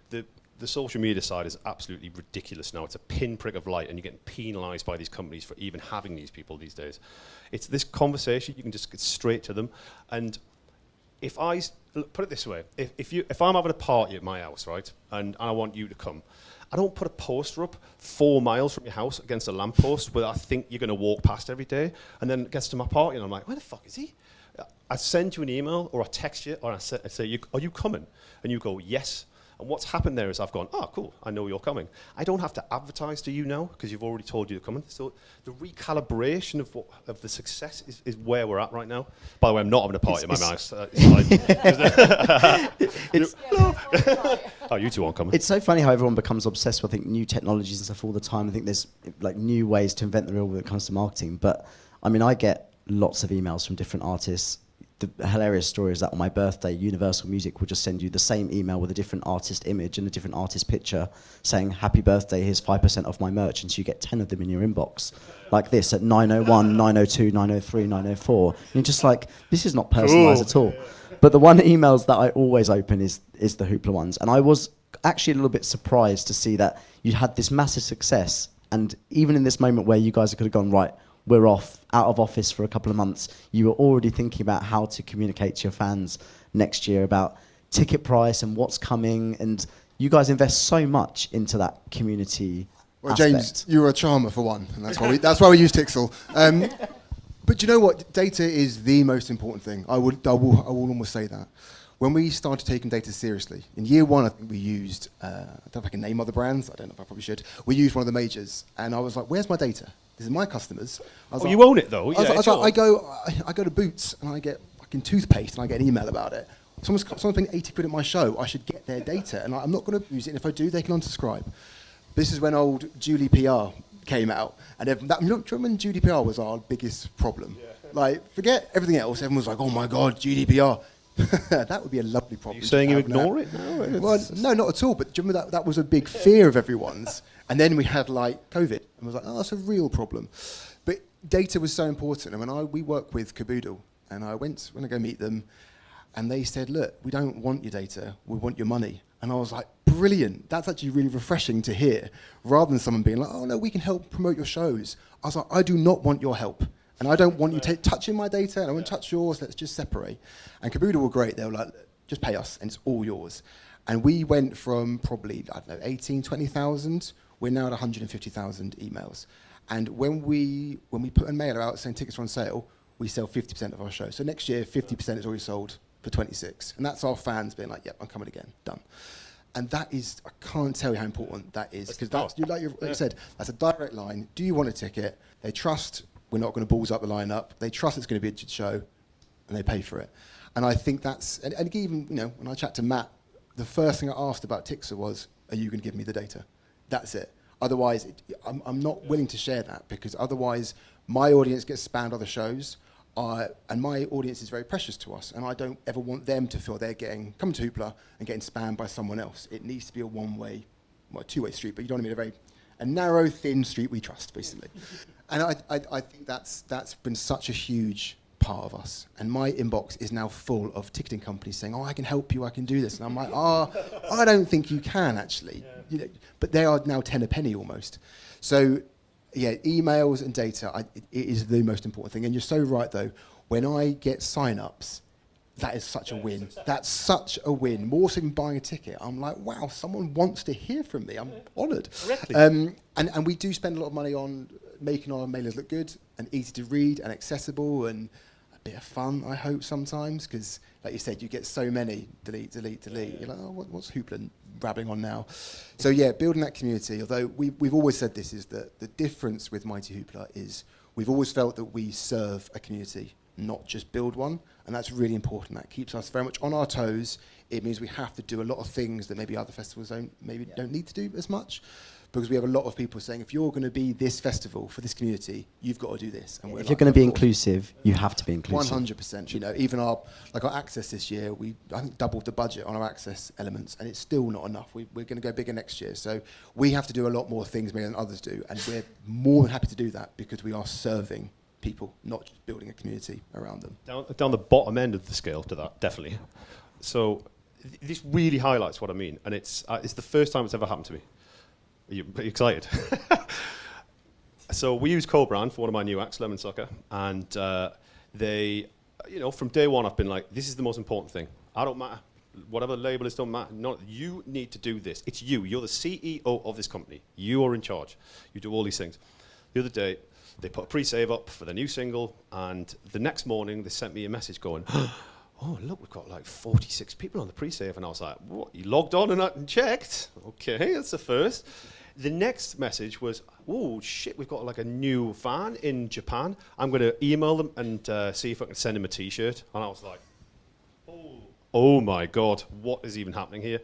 the social media side is absolutely ridiculous now. It's a pinprick of light, and you're getting penalised by these companies for even having these people these days. It's this conversation, you can just get straight to them. And if I put it this way, if I'm having a party at my house, right, and I want you to come, I don't put a poster up 4 miles from your house against a lamppost where I think you're going to walk past every day, and then it gets to my party and I'm like, where the fuck is he? I send you an email or I text you or I say, are you coming? And you go, yes. And what's happened there is I've gone, oh, cool, I know you're coming. I don't have to advertise to you now because you've already told you you're coming. So the recalibration of the success is where we're at right now. By the way, I'm not having a party in my house. Oh, you two aren't coming. It's so funny how everyone becomes obsessed with, I think, new technologies and stuff all the time. I think there's like new ways to invent the wheel when it comes to marketing. But I mean, I get lots of emails from different artists. The hilarious story is that on my birthday, Universal Music will just send you the same email with a different artist image and a different artist picture saying, happy birthday, here's 5% off my merch. And so you get 10 of them in your inbox like this at 901, 902, 903, 904. And you're just like, this is not personalised at all. But the one emails that I always open is the Hoopla ones. And I was actually a little bit surprised to see that you had this massive success. And even in this moment where you guys could have gone, right, we're out of office for a couple of months, you were already thinking about how to communicate to your fans next year about ticket price and what's coming, and you guys invest so much into that community Well, aspect. James, you're a charmer for one, and that's why we use Tixel. But you know what? Data is the most important thing. I will almost say that. When we started taking data seriously, in year 1, I think we used, I don't know if I can name other brands, I don't know if I probably should. We used one of the majors, and I was like, where's my data? This is my customers. You own it though. I go to Boots and I get fucking toothpaste and I get an email about it. Someone's paying 80 quid at my show. I should get their data, and I'm not going to use it. And if I do, they can unsubscribe. This is when old Julie PR came out, and do you remember when GDPR was our biggest problem? Yeah. Like, forget everything else. Everyone was like, "Oh my God, GDPR." That would be a lovely problem. Are you saying you ignore it? No, well, no, not at all. But do you remember that was a big fear of everyone's? And then we had like COVID, and was like, "Oh, that's a real problem." But data was so important. And when we work with Caboodle, and I went when I go meet them, and they said, "Look, we don't want your data. We want your money." And I was like, "Brilliant! That's actually really refreshing to hear." Rather than someone being like, "Oh no, we can help promote your shows." I was like, "I do not want your help. And I don't want you touching my data, and I won't touch yours, let's just separate." And Caboodle were great. They were like, "Just pay us, and it's all yours." And we went from probably, 20,000, we're now at 150,000 emails. And when we put a mailer out saying tickets are on sale, we sell 50% of our show. So next year, 50% is already sold for 26. And that's our fans being like, "Yep, I'm coming again, done." And that is, I can't tell you how important that is. Because like you said, that's a direct line. Do you want a ticket? They trust we're not going to balls up the lineup. They trust it's going to be a good show, and they pay for it. And I think that's, and even, you know, when I chat to Matt, the first thing I asked about Tixel was, are you going to give me the data? That's it. Otherwise, I'm not willing to share that, because otherwise my audience gets spammed other shows, and my audience is very precious to us, and I don't ever want them to feel they're coming to Hoopla and getting spammed by someone else. It needs to be a one-way, well, a two-way street, but you don't want to be a narrow, thin street we trust, basically. And I think that's been such a huge part of us. And my inbox is now full of ticketing companies saying, oh, I can help you, I can do this. And I'm like, I don't think you can, actually. You know, but they are now 10 a penny almost. So, yeah, emails and data, it is the most important thing. And you're so right, though. When I get sign-ups, that is such a win. That's such a win. More so than buying a ticket. I'm like, wow, someone wants to hear from me. I'm honoured. And we do spend a lot of money on making our mailers look good and easy to read and accessible and a bit of fun, I hope, sometimes. Because, like you said, you get so many. Delete. You're like, oh, what's Hoopla rabbling on now? So, yeah, building that community. Although we've always said this, is that the difference with Mighty Hoopla is we've always felt that we serve a community, not just build one, and that's really important. That keeps us very much on our toes. It means we have to do a lot of things that maybe other festivals don't need to do as much, because we have a lot of people saying, if you're going to be this festival for this community, you've got to do this. And if you're going to be inclusive, you have to be inclusive. 100%. You know, even our access this year, I think doubled the budget on our access elements, and it's still not enough. We're going to go bigger next year, so we have to do a lot more things maybe than others do, and we're more than happy to do that because we are serving people, not just building a community around them. Down the bottom end of the scale to that, definitely. So this really highlights what I mean, and it's the first time it's ever happened to me. Are you excited? So we use co-brand for one of my new acts, Lemon Sucker, and they, you know, from day one I've been like, this is the most important thing. I don't matter. Whatever label is, don't matter. You need to do this. It's you. You're the CEO of this company. You are in charge. You do all these things. The other day, they put a pre-save up for the new single, and the next morning they sent me a message going, oh, look, we've got like 46 people on the pre-save. And I was like, what? You logged on and checked? Okay, that's the first. The next message was, oh, shit, we've got like a new fan in Japan. I'm going to email them and see if I can send him a T-shirt. And I was like, oh my God, what is even happening here?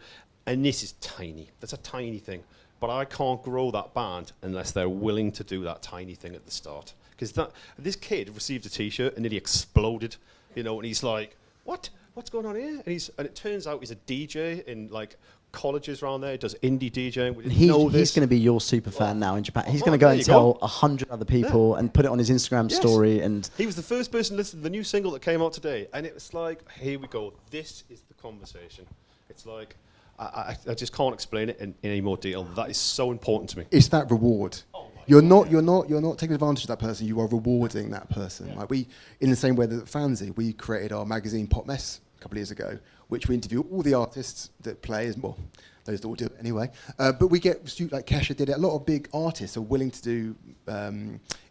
And this is tiny. That's a tiny thing. But I can't grow that band unless they're willing to do that tiny thing at the start. Because this kid received a T-shirt and then he exploded, you know, and he's like, what? What's going on here? And it turns out he's a DJ in like colleges around there. He does indie DJing. We didn't know this. He's going to be your super fan now in Japan. He's going to go and tell 100 other people and put it on his Instagram story. And he was the first person to listen to the new single that came out today. And it was like, here we go. This is the conversation. It's like, I just can't explain it in any more detail. That is so important to me. It's that reward. You're not taking advantage of that person. You are rewarding that person. Yeah. Like in the same way that Fancy, we created our magazine Pop Mess a couple of years ago, which we interview all the artists that play, those that will do it anyway. But we get, like Kesha did it, a lot of big artists are willing to do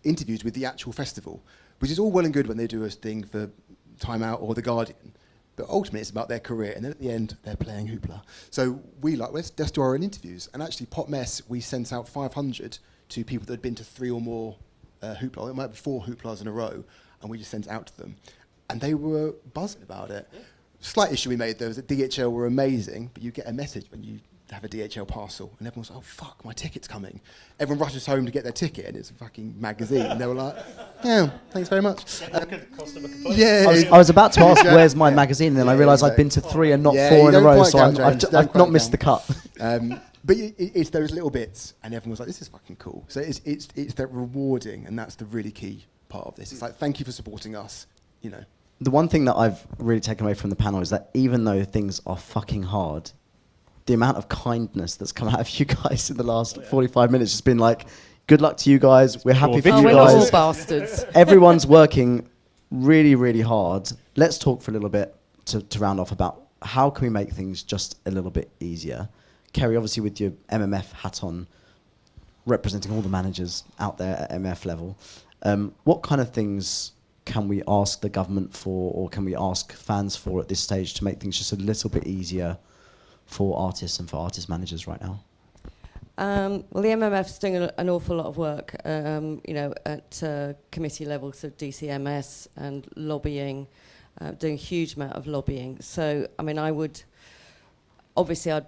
interviews with the actual festival, which is all well and good when they do a thing for Time Out or The Guardian. But ultimately, it's about their career, and then at the end, they're playing Hoopla. So let's do our own interviews. And actually, Pop Mess, we sent out 500 to people that had been to 3 or more Hoopla. It might be 4 Hooplas in a row, and we just sent it out to them. And they were buzzing about it. Yeah. Slight issue we made, though, is that DHL were amazing, but you get a message when you have a DHL parcel, and everyone's like, oh, fuck, my ticket's coming. Everyone rushes home to get their ticket, and it's a fucking magazine. And they were like, yeah, thanks very much. I was about to ask, where's my magazine? And then I realised I'd been to 3 and not 4 in a row, so I've not missed the cut. But it's those little bits, and everyone was like, this is fucking cool. So it's that rewarding, and that's the really key part of this. It's like, thank you for supporting us, you know. The one thing that I've really taken away from the panel is that even though things are fucking hard, the amount of kindness that's come out of you guys in the last 45 minutes has been like, good luck to you guys. We're happy for you we're guys. Not all bastards. Everyone's working really, really hard. Let's talk for a little bit to round off about how can we make things just a little bit easier. Kerry, obviously with your MMF hat on, representing all the managers out there at MF level, what kind of things can we ask the government for, or can we ask fans for at this stage to make things just a little bit easier for artists and for artist managers right now? Well, the MMF's doing an awful lot of work, at committee level, so DCMS and lobbying, doing a huge amount of lobbying. So, I mean, I'd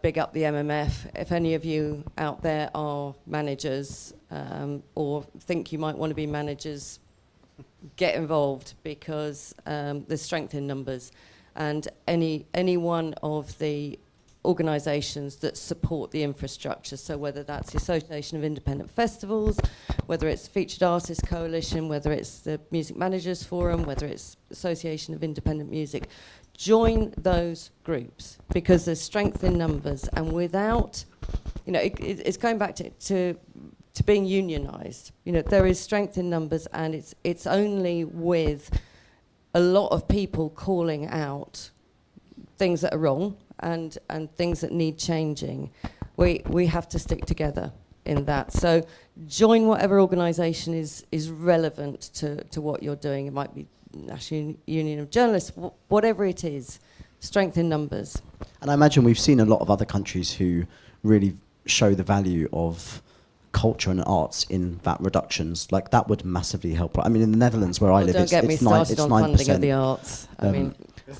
big up the MMF. If any of you out there are managers or think you might want to be managers, get involved, because there's strength in numbers. And any one of the organisations that support the infrastructure, so whether that's the Association of Independent Festivals, whether it's Featured Artists Coalition, whether it's the Music Managers Forum, whether it's Association of Independent Music, join those groups, because there's strength in numbers. And without, it's going back to being unionised. There is strength in numbers, and it's only with a lot of people calling out things that are wrong and things that need changing. We have to stick together in that. So join whatever organisation is relevant to what you're doing. It might be National Union of Journalists, whatever it is. Strength in numbers. And I imagine we've seen a lot of other countries who really show the value of culture and arts in VAT reductions. Like, that would massively help. I mean, in the Netherlands, where I live, don't get me started on 9%. funding of the arts. I mean,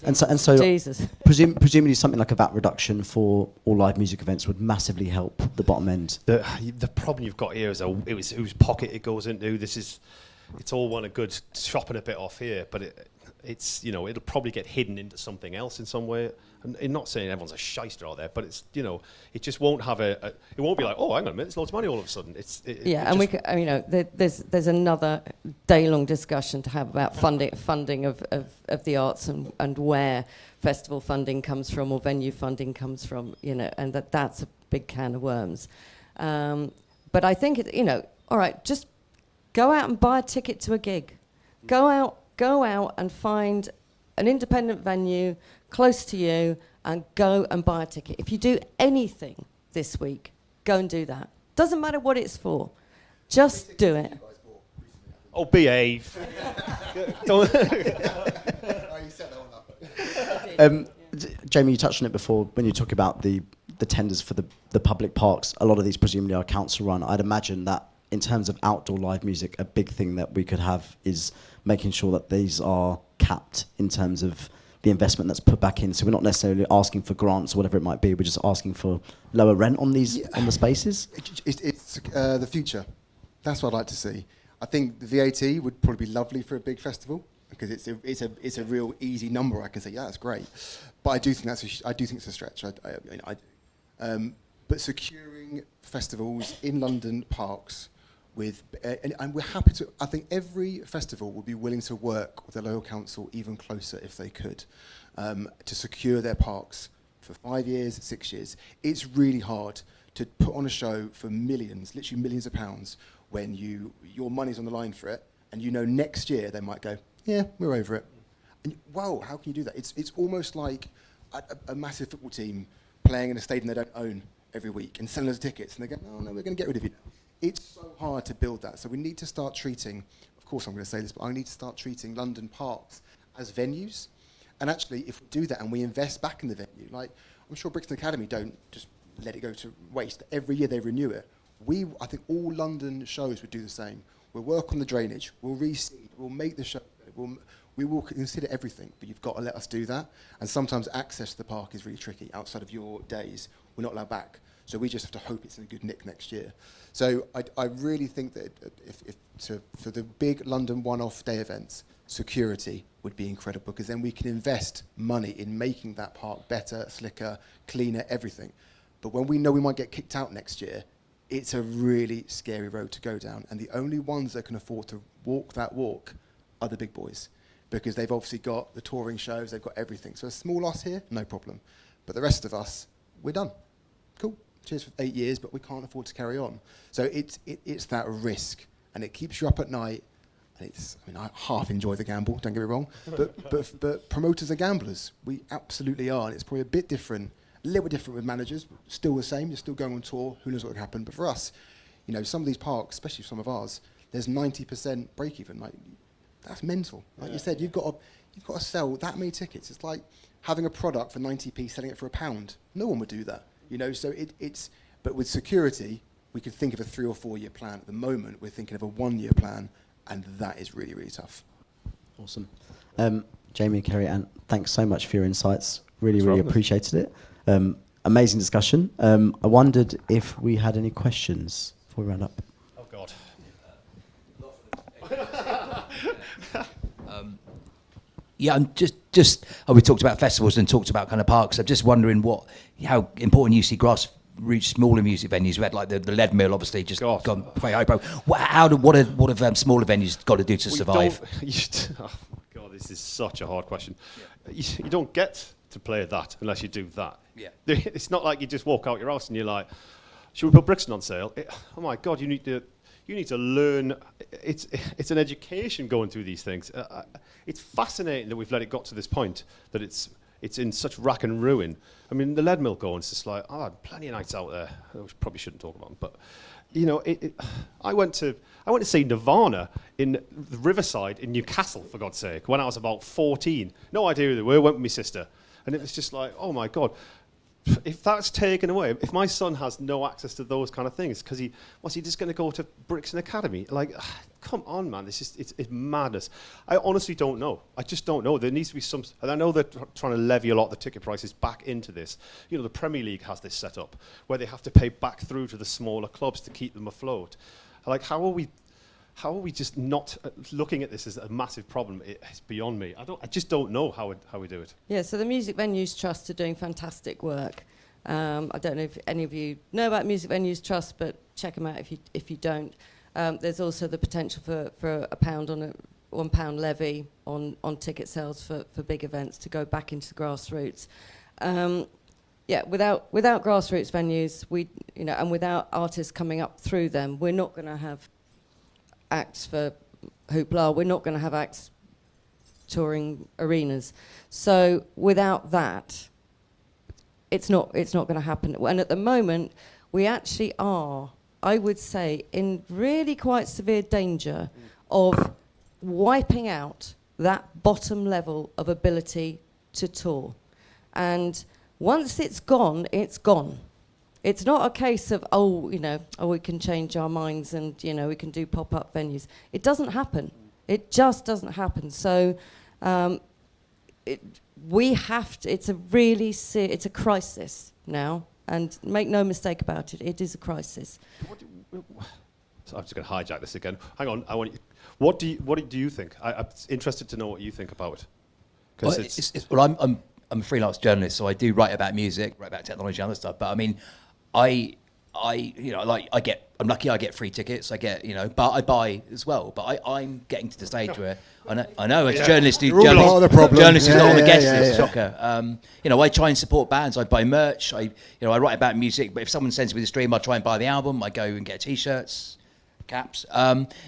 and so Jesus. presumably something like a VAT reduction for all live music events would massively help the bottom end. The problem you've got here is whose pocket it goes into. It's all one a good chopping a bit off here, but it's it'll probably get hidden into something else in some way. And I'm not saying everyone's a shyster out there, but it's it just won't have it won't be like, oh, hang on a minute, there's loads of money all of a sudden. There's another day-long discussion to have about funding of the arts and where festival funding comes from or venue funding comes from, and that's a big can of worms. But I think all right, just go out and buy a ticket to a gig. Go out and find an independent venue close to you and go and buy a ticket. If you do anything this week, go and do that. Doesn't matter what it's for. Just do it. Oh, behave. Jamie, you touched on it before when you talk about the tenders for the public parks. A lot of these presumably are council run. I'd imagine that in terms of outdoor live music, a big thing that we could have is making sure that these are capped in terms of the investment that's put back in. So we're not necessarily asking for grants or whatever it might be. We're just asking for lower rent on these on the spaces. It's the future. That's what I'd like to see. I think the VAT would probably be lovely for a big festival, because it's a real easy number. I can say, yeah, that's great. But I do think it's a stretch. But securing festivals in London parks and we're happy to. I think every festival would be willing to work with the local council even closer if they could, to secure their parks for 5 years, 6 years. It's really hard to put on a show for millions, literally millions of pounds, when your money's on the line for it, and next year they might go, yeah, we're over it. And wow, how can you do that? It's almost like a massive football team playing in a stadium they don't own every week and selling us tickets, and they go, oh no, we're going to get rid of you now. It's so hard to build that. So we need to start treating, of course I'm going to say this, but I need to start treating London parks as venues. And actually, if we do that and we invest back in the venue, like I'm sure Brixton Academy don't just let it go to waste. Every year they renew it. I think all London shows would do the same. We'll work on the drainage, we'll reseed, we'll make the show, we will consider everything, but you've got to let us do that. And sometimes access to the park is really tricky. Outside of your days, we're not allowed back. So we just have to hope it's in a good nick next year. So I really think that for the big London one-off day events, security would be incredible, because then we can invest money in making that park better, slicker, cleaner, everything. But when we know we might get kicked out next year, it's a really scary road to go down. And the only ones that can afford to walk that walk are the big boys, because they've obviously got the touring shows, they've got everything. So a small loss here, no problem. But the rest of us, we're done. Cool. Cheers for 8 years, but we can't afford to carry on. So it's that risk, and it keeps you up at night. And I half enjoy the gamble, don't get me wrong, but promoters are gamblers. We absolutely are, and it's probably a bit different, a little bit different with managers, still the same, you're still going on tour, who knows what will happen. But for us, some of these parks, especially some of ours, there's 90% break even. Like, that's mental. Like you said, you've got to sell that many tickets. It's like having a product for 90p, selling it for £1. No one would do that. So but with security, we could think of a 3 or 4 year plan. At the moment, we're thinking of a 1 year plan, and that is really, really tough. Awesome. Jamie and Kerry, and thanks so much for your insights. Really, Thanks for really having us. appreciated it. Amazing discussion. I wondered if we had any questions before we round up. Oh God. Yeah, I'm just we talked about festivals and talked about kind of parks. I'm just wondering how important you see grassroots smaller music venues. We had like the Lead Mill, obviously, just God. gone way over. What have smaller venues got to do to survive? Oh God, this is such a hard question. You don't get to play that unless you do that. Yeah. It's not like you just walk out your house and you're like, should we put Brixton on sale? Oh my God, you need to learn. It's an education going through these things. It's fascinating that we've let it got to this point, that it's in such rack and ruin. I mean, the Lead Mill going, it's just like, I had plenty of nights out there. I probably shouldn't talk about them, but you know, I went to see Nirvana in the Riverside in Newcastle, for God's sake, when I was about 14. No idea who they were. Went with my sister, and it was just like, oh my God. If that's taken away, if my son has no access to those kind of things, because was he just going to go to Brixton Academy? Like, come on, man, it's madness. I honestly don't know. I just don't know. There needs to be some, and I know they're trying to levy a lot of the ticket prices back into this. You know, the Premier League has this set up where they have to pay back through to the smaller clubs to keep them afloat. Like, how are we just not looking at this as a massive problem? It's beyond me. I just don't know how we do it. Yeah, so the Music Venues Trust are doing fantastic work. I don't know if any of you know about Music Venues Trust, but check them out if you don't. There's also the potential for £1 levy on ticket sales for big events to go back into the grassroots. Without grassroots venues, and without artists coming up through them, we're not going to have acts for Hoopla. We're not going to have acts touring arenas. So without that, it's not going to happen. And at the moment, we actually are, I would say, in really quite severe danger of wiping out that bottom level of ability to tour. And once it's gone, it's gone. It's not a case of, we can change our minds and, we can do pop-up venues. It doesn't happen. It just doesn't happen. So we have to, it's a crisis now. And make no mistake about it, it is a crisis. So I'm just going to hijack this again. Hang on, what do you think? I'm interested to know what you think about it. Well, I'm a freelance journalist, so I do write about music, write about technology and other stuff. But I mean, I'm lucky I get free tickets. I get, but I buy as well. But I'm getting to the stage where I know as journalists, journalists is not on the guest list. Shocker. I try and support bands. I buy merch. I write about music. But if someone sends me the stream, I try and buy the album. I go and get T-shirts, caps.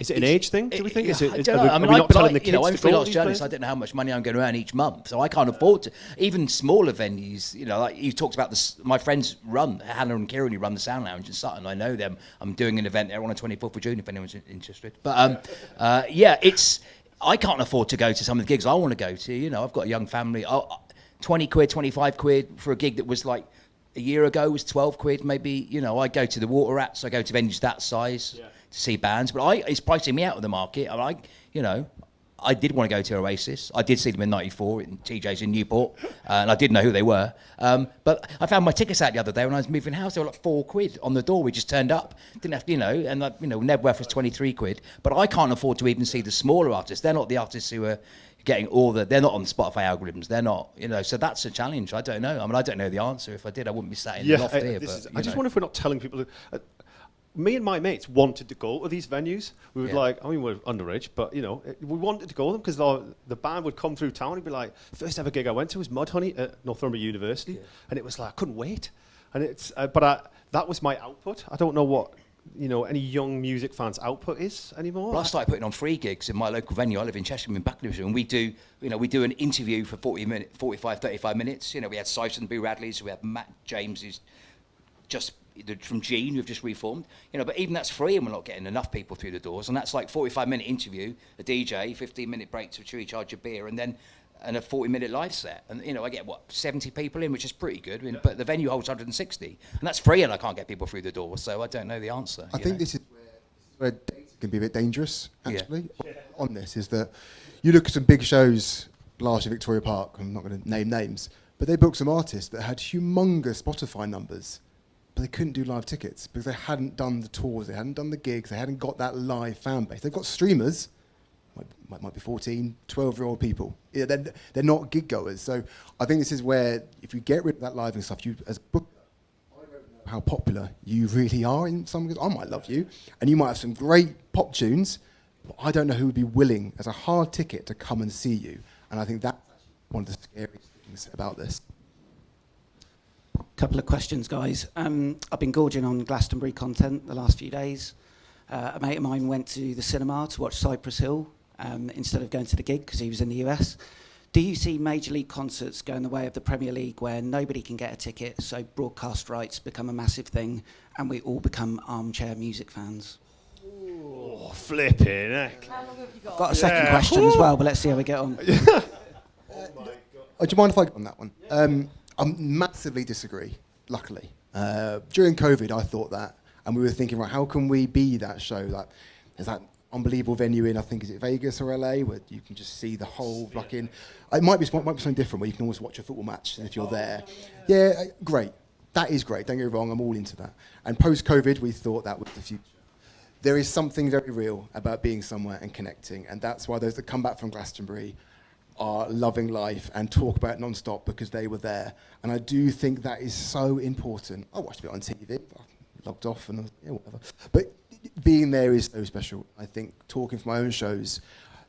Is it an age thing? Do we think? I'm a freelance journalist. I don't know how much money I'm going to earn each month, so I can't afford to. Even smaller venues, like you talked about my friends Hannah and Kieran, who run the Sound Lounge in Sutton. I know them. I'm doing an event there on the 24th of June if anyone's interested. But I can't afford to go to some of the gigs I want to go to. I've got a young family. 20 quid, 25 quid for a gig that was like a year ago was 12 quid maybe. I go to the Water Rats. I go to venues that size. Yeah. To see bands, but it's pricing me out of the market. I did want to go to Oasis. I did see them in '94 in TJ's in Newport, and I did know who they were. But I found my tickets out the other day when I was moving house. They were like 4 quid on the door. We just turned up, didn't have, and Nebworth was 23 quid. But I can't afford to even see the smaller artists. They're not the artists who are getting they're not on Spotify algorithms. They're not, so that's a challenge. I don't know. I mean, I don't know the answer. If I did, I wouldn't be sat in the loft here. I just wonder if we're not telling people. Me and my mates wanted to go to these venues. We would we're underage, but we wanted to go to them because the band would come through town. It'd be like, first ever gig I went to was Mudhoney at Northumbria University, and it was like I couldn't wait. And that was my output. I don't know what any young music fans' output is anymore. Well, I started putting on free gigs in my local venue. I live in Cheshire, in Buckinghamshire, and we do an interview for 45, 35 minutes. We had Sison, Boo Radley's, we had Matt James, who's just from Gene, who've just reformed, but even that's free and we're not getting enough people through the doors, and that's like 45-minute interview, a DJ, 15-minute break to recharge your beer, and then and a 40-minute live set. And, I get, 70 people in, which is pretty good. But the venue holds 160. And that's free, and I can't get people through the door. So I don't know the answer. I think this is where data can be a bit dangerous, actually, on this, is that you look at some big shows last year, Victoria Park, I'm not going to name names, but they booked some artists that had humongous Spotify numbers, but they couldn't do live tickets because they hadn't done the tours, they hadn't done the gigs, they hadn't got that live fan base. They've got streamers, might be 14, 12-year-old people. Yeah, they're not gig goers. So I think this is where, if you get rid of that live and stuff, you as a booker, I don't know how popular you really are in some gigs. I might love you, and you might have some great pop tunes, but I don't know who would be willing, as a hard ticket, to come and see you. And I think that's one of the scariest things about this. Couple of questions, guys. I've been gorging on Glastonbury content the last few days. A mate of mine went to the cinema to watch Cypress Hill instead of going to the gig because he was in the US. Do you see Major League concerts going the way of the Premier League, where nobody can get a ticket, so broadcast rights become a massive thing, and we all become armchair music fans? Oh, flipping heck. How long have you got? Got a second question as well, but let's see how we get on. Do you mind if I go on that one? I massively disagree, luckily. During COVID, I thought that, and we were thinking, right, how can we be that show? Like, there's that unbelievable venue in, I think, is it Vegas or LA, where you can just see the whole fucking... It might be something different, where you can always watch a football match if you're there. Yeah, great. That is great. Don't get me wrong, I'm all into that. And post-COVID, we thought that was the future. There is something very real about being somewhere and connecting, and that's why those that come back from Glastonbury are loving life and talk about it non-stop because they were there. And I do think that is so important. I watched a bit on TV, logged off and whatever. But being there is so special. I think talking from my own shows,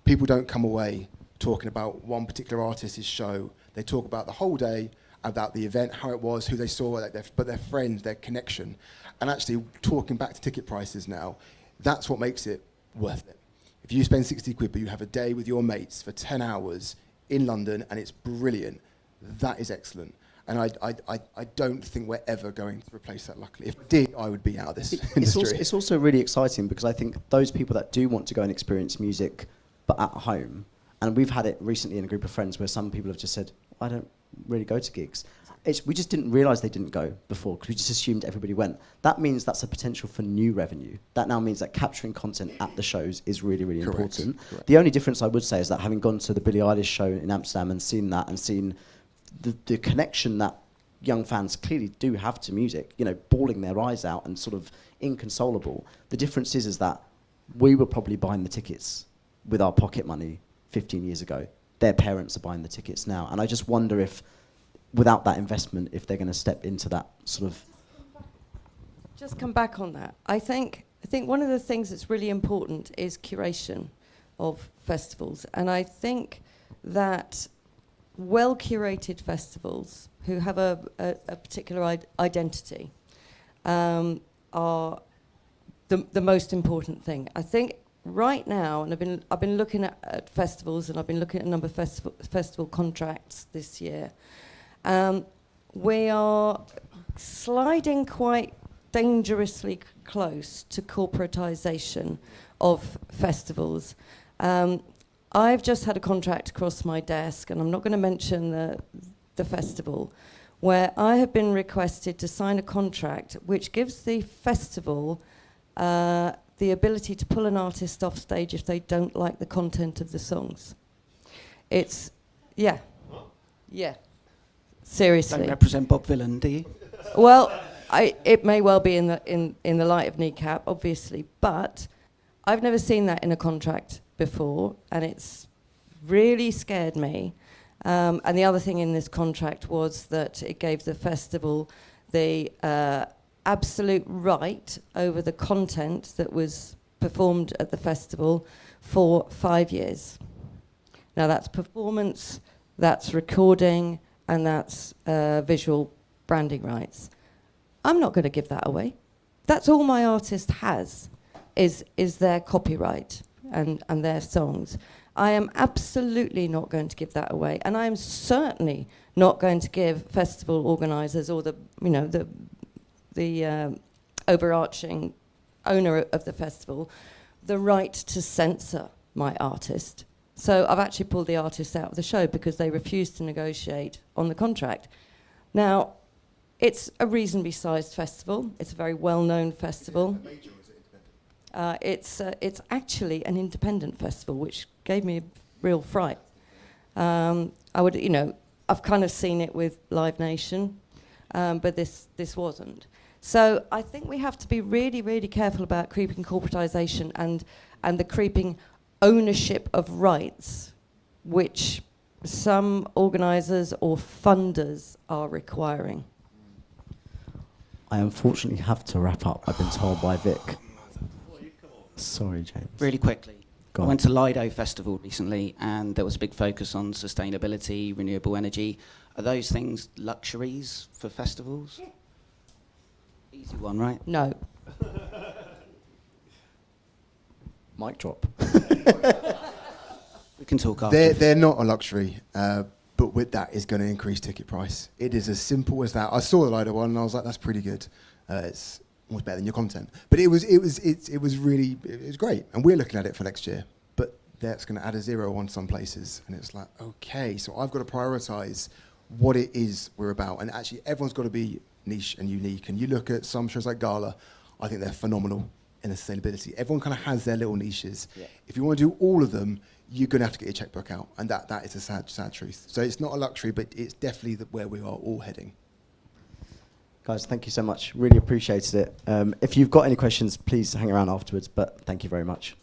people don't come away talking about one particular artist's show. They talk about the whole day, about the event, how it was, who they saw, like their friends, their connection. And actually talking back to ticket prices now, that's what makes it worth it. If you spend 60 quid, but you have a day with your mates for 10 hours in London and it's brilliant, that is excellent. And I don't think we're ever going to replace that, luckily. If we did, I would be out of this industry. It's also really exciting because I think those people that do want to go and experience music, but at home, and we've had it recently in a group of friends where some people have just said, I don't really go to gigs. We just didn't realise they didn't go before because we just assumed everybody went. That means that's a potential for new revenue. That now means that capturing content at the shows is really, really important. Correct. The only difference I would say is that having gone to the Billie Eilish show in Amsterdam and seen that and seen the connection that young fans clearly do have to music, bawling their eyes out and sort of inconsolable. The difference is that we were probably buying the tickets with our pocket money 15 years ago. Their parents are buying the tickets now. And I just wonder if, without that investment, if they're going to step into that sort of... Just come back on that. I think one of the things that's really important is curation of festivals. And I think that well-curated festivals who have a particular identity are the most important thing. I think right now, and I've been looking at festivals, and I've been looking at a number of festival contracts this year. We are sliding quite dangerously close to corporatisation of festivals. I've just had a contract across my desk, and I'm not going to mention the festival, where I have been requested to sign a contract which gives the festival the ability to pull an artist off stage if they don't like the content of the songs. It's, yeah. Seriously. Don't represent Bob Vylan, do you? Well, it may well be in the light of Kneecap, obviously, but I've never seen that in a contract before, and it's really scared me. And the other thing in this contract was that it gave the festival the absolute right over the content that was performed at the festival for 5 years. Now that's performance, that's recording, and that's visual branding rights. I'm not going to give that away. That's all my artist has, is their copyright and their songs. I am absolutely not going to give that away, and I am certainly not going to give festival organisers or the overarching owner of the festival the right to censor my artist. So I've actually pulled the artists out of the show because they refused to negotiate on the contract. Now, it's a reasonably sized festival. It's a very well-known festival. Is it a major or is it independent? It's actually an independent festival, which gave me a real fright. I've kind of seen it with Live Nation, but this wasn't. So I think we have to be really, really careful about creeping corporatisation and the creeping ownership of rights, which some organisers or funders are requiring. I unfortunately have to wrap up. I've been told by Vic. Sorry, James. Really quickly. Go I on. went to Lido Festival recently, and there was a big focus on sustainability, renewable energy. Are those things luxuries for festivals? Easy one, right? No. Mic drop. We can talk after. They're not a luxury, but with that is going to increase ticket price. It is as simple as that. I saw the Lido one and I was like, that's pretty good. It's almost better than your content. But it was great, and we're looking at it for next year. But that's going to add a zero on some places, and it's like, okay, so I've got to prioritise what it is we're about, and actually everyone's got to be niche and unique. And you look at some shows like Gala, I think they're phenomenal in the sustainability. Everyone kind of has their little niches. Yeah. If you want to do all of them, you're going to have to get your checkbook out, and that is a sad truth. So it's not a luxury, but it's definitely where we are all heading. Guys, thank you so much. Really appreciated it. If you've got any questions, please hang around afterwards, but thank you very much.